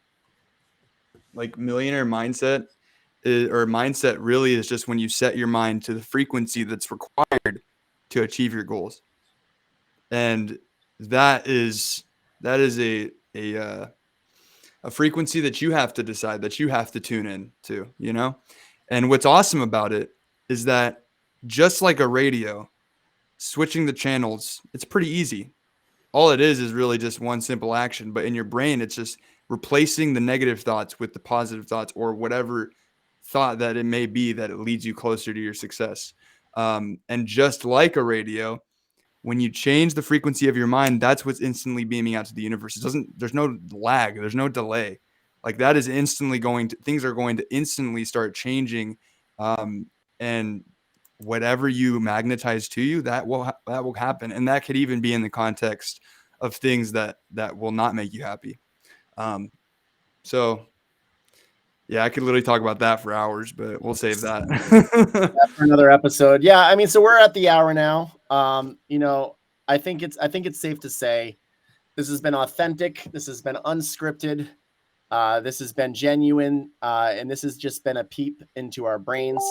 like millionaire mindset or mindset really is just when you set your mind to the frequency that's required to achieve your goals. And that is a frequency that you have to decide, that you have to tune in to, you know? And what's awesome about it is that just like a radio, switching the channels, it's pretty easy. All it is really just one simple action, but in your brain, it's just replacing the negative thoughts with the positive thoughts or whatever thought that it may be that it leads you closer to your success. And just like a radio, when you change the frequency of your mind, that's what's instantly beaming out to the universe. There's no lag, there's no delay. Like that is instantly things are going to instantly start changing. And whatever you magnetize to you, that will happen. And that could even be in the context of things that will not make you happy. So yeah, I could literally talk about that for hours, but we'll save that for another episode. Yeah, I mean, so we're at the hour now. You know, I think it's safe to say this has been authentic. This has been unscripted. This has been genuine, and this has just been a peep into our brains.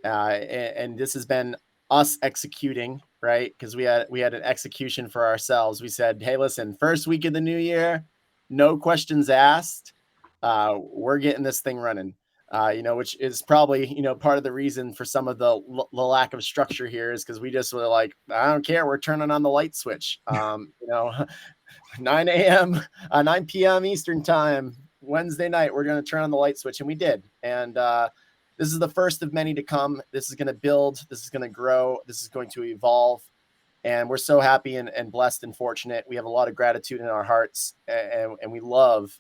And this has been us executing, right? Because we had an execution for ourselves. We said, hey, listen, first week of the new year, no questions asked. We're getting this thing running, you know, which is probably, you know, part of the reason for some of the lack of structure here is because we just were like, I don't care. We're turning on the light switch, you know, 9 a.m., 9 p.m. Eastern time, Wednesday night, we're going to turn on the light switch. And we did. And this is the first of many to come. This is going to build. This is going to grow. This is going to evolve. And we're so happy and blessed and fortunate. We have a lot of gratitude in our hearts, and we love,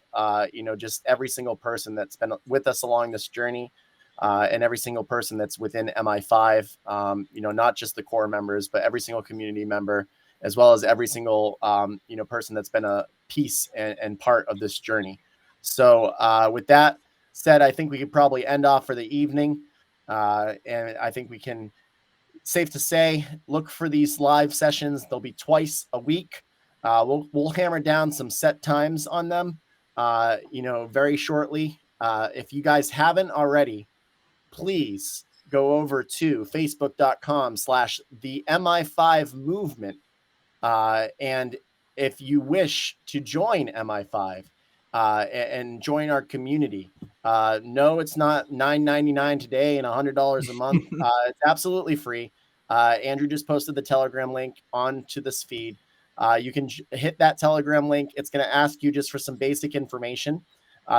you know, just every single person that's been with us along this journey, and every single person that's within MI5. You know, not just the core members, but every single community member, as well as every single you know, person that's been a piece and part of this journey. So with that said, I think we could probably end off for the evening, and I think we can. Safe to say, look for these live sessions. They'll be twice a week. We'll hammer down some set times on them, you know, very shortly. If you guys haven't already, please go over to facebook.com/the MI5 movement. And if you wish to join MI5 and join our community, no, it's not $9.99 today and $100 a month. It's absolutely free. Andrew just posted the Telegram link onto this feed. You can hit that Telegram link. It's going to ask you just for some basic information,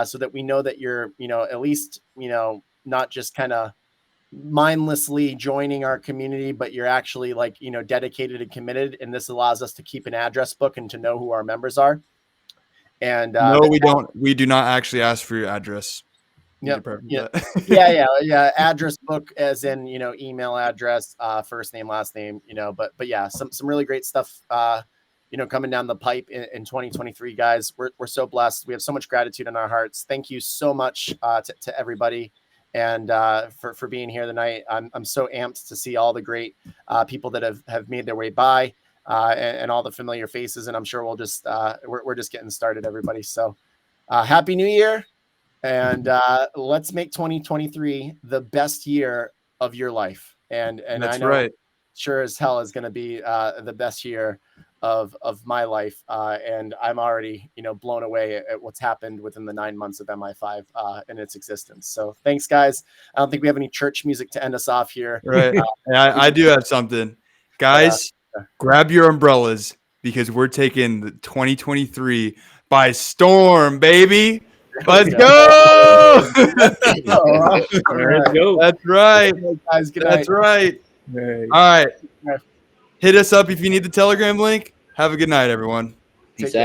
so that we know that you're, you know, at least, you know, not just kind of mindlessly joining our community, but you're actually like, you know, dedicated and committed. And this allows us to keep an address book and to know who our members are. And no, we don't. We do not actually ask for your address. Yeah. Yeah. Address book, as in, you know, email address, first name, last name, you know, but yeah, some really great stuff, you know, coming down the pipe in 2023, guys. We're so blessed. We have so much gratitude in our hearts. Thank you so much to everybody. And for being here tonight. I'm so amped to see all the great people that have made their way by, and all the familiar faces. And I'm sure we'll just we're just getting started, everybody. So happy New Year. And let's make 2023 the best year of your life. And that's I know right. Sure as hell is going to be the best year of my life. And I'm already, you know, blown away at what's happened within the 9 months of MI5 in its existence. So thanks, guys. I don't think we have any church music to end us off here. Right. I do have something, guys. grab your umbrellas because we're taking the 2023 by storm, baby. Let's go. Let's go. That's right. Guys, good That's night. right. Hey. All right. Hit us up if you need the Telegram link. Have a good night, everyone. Peace out.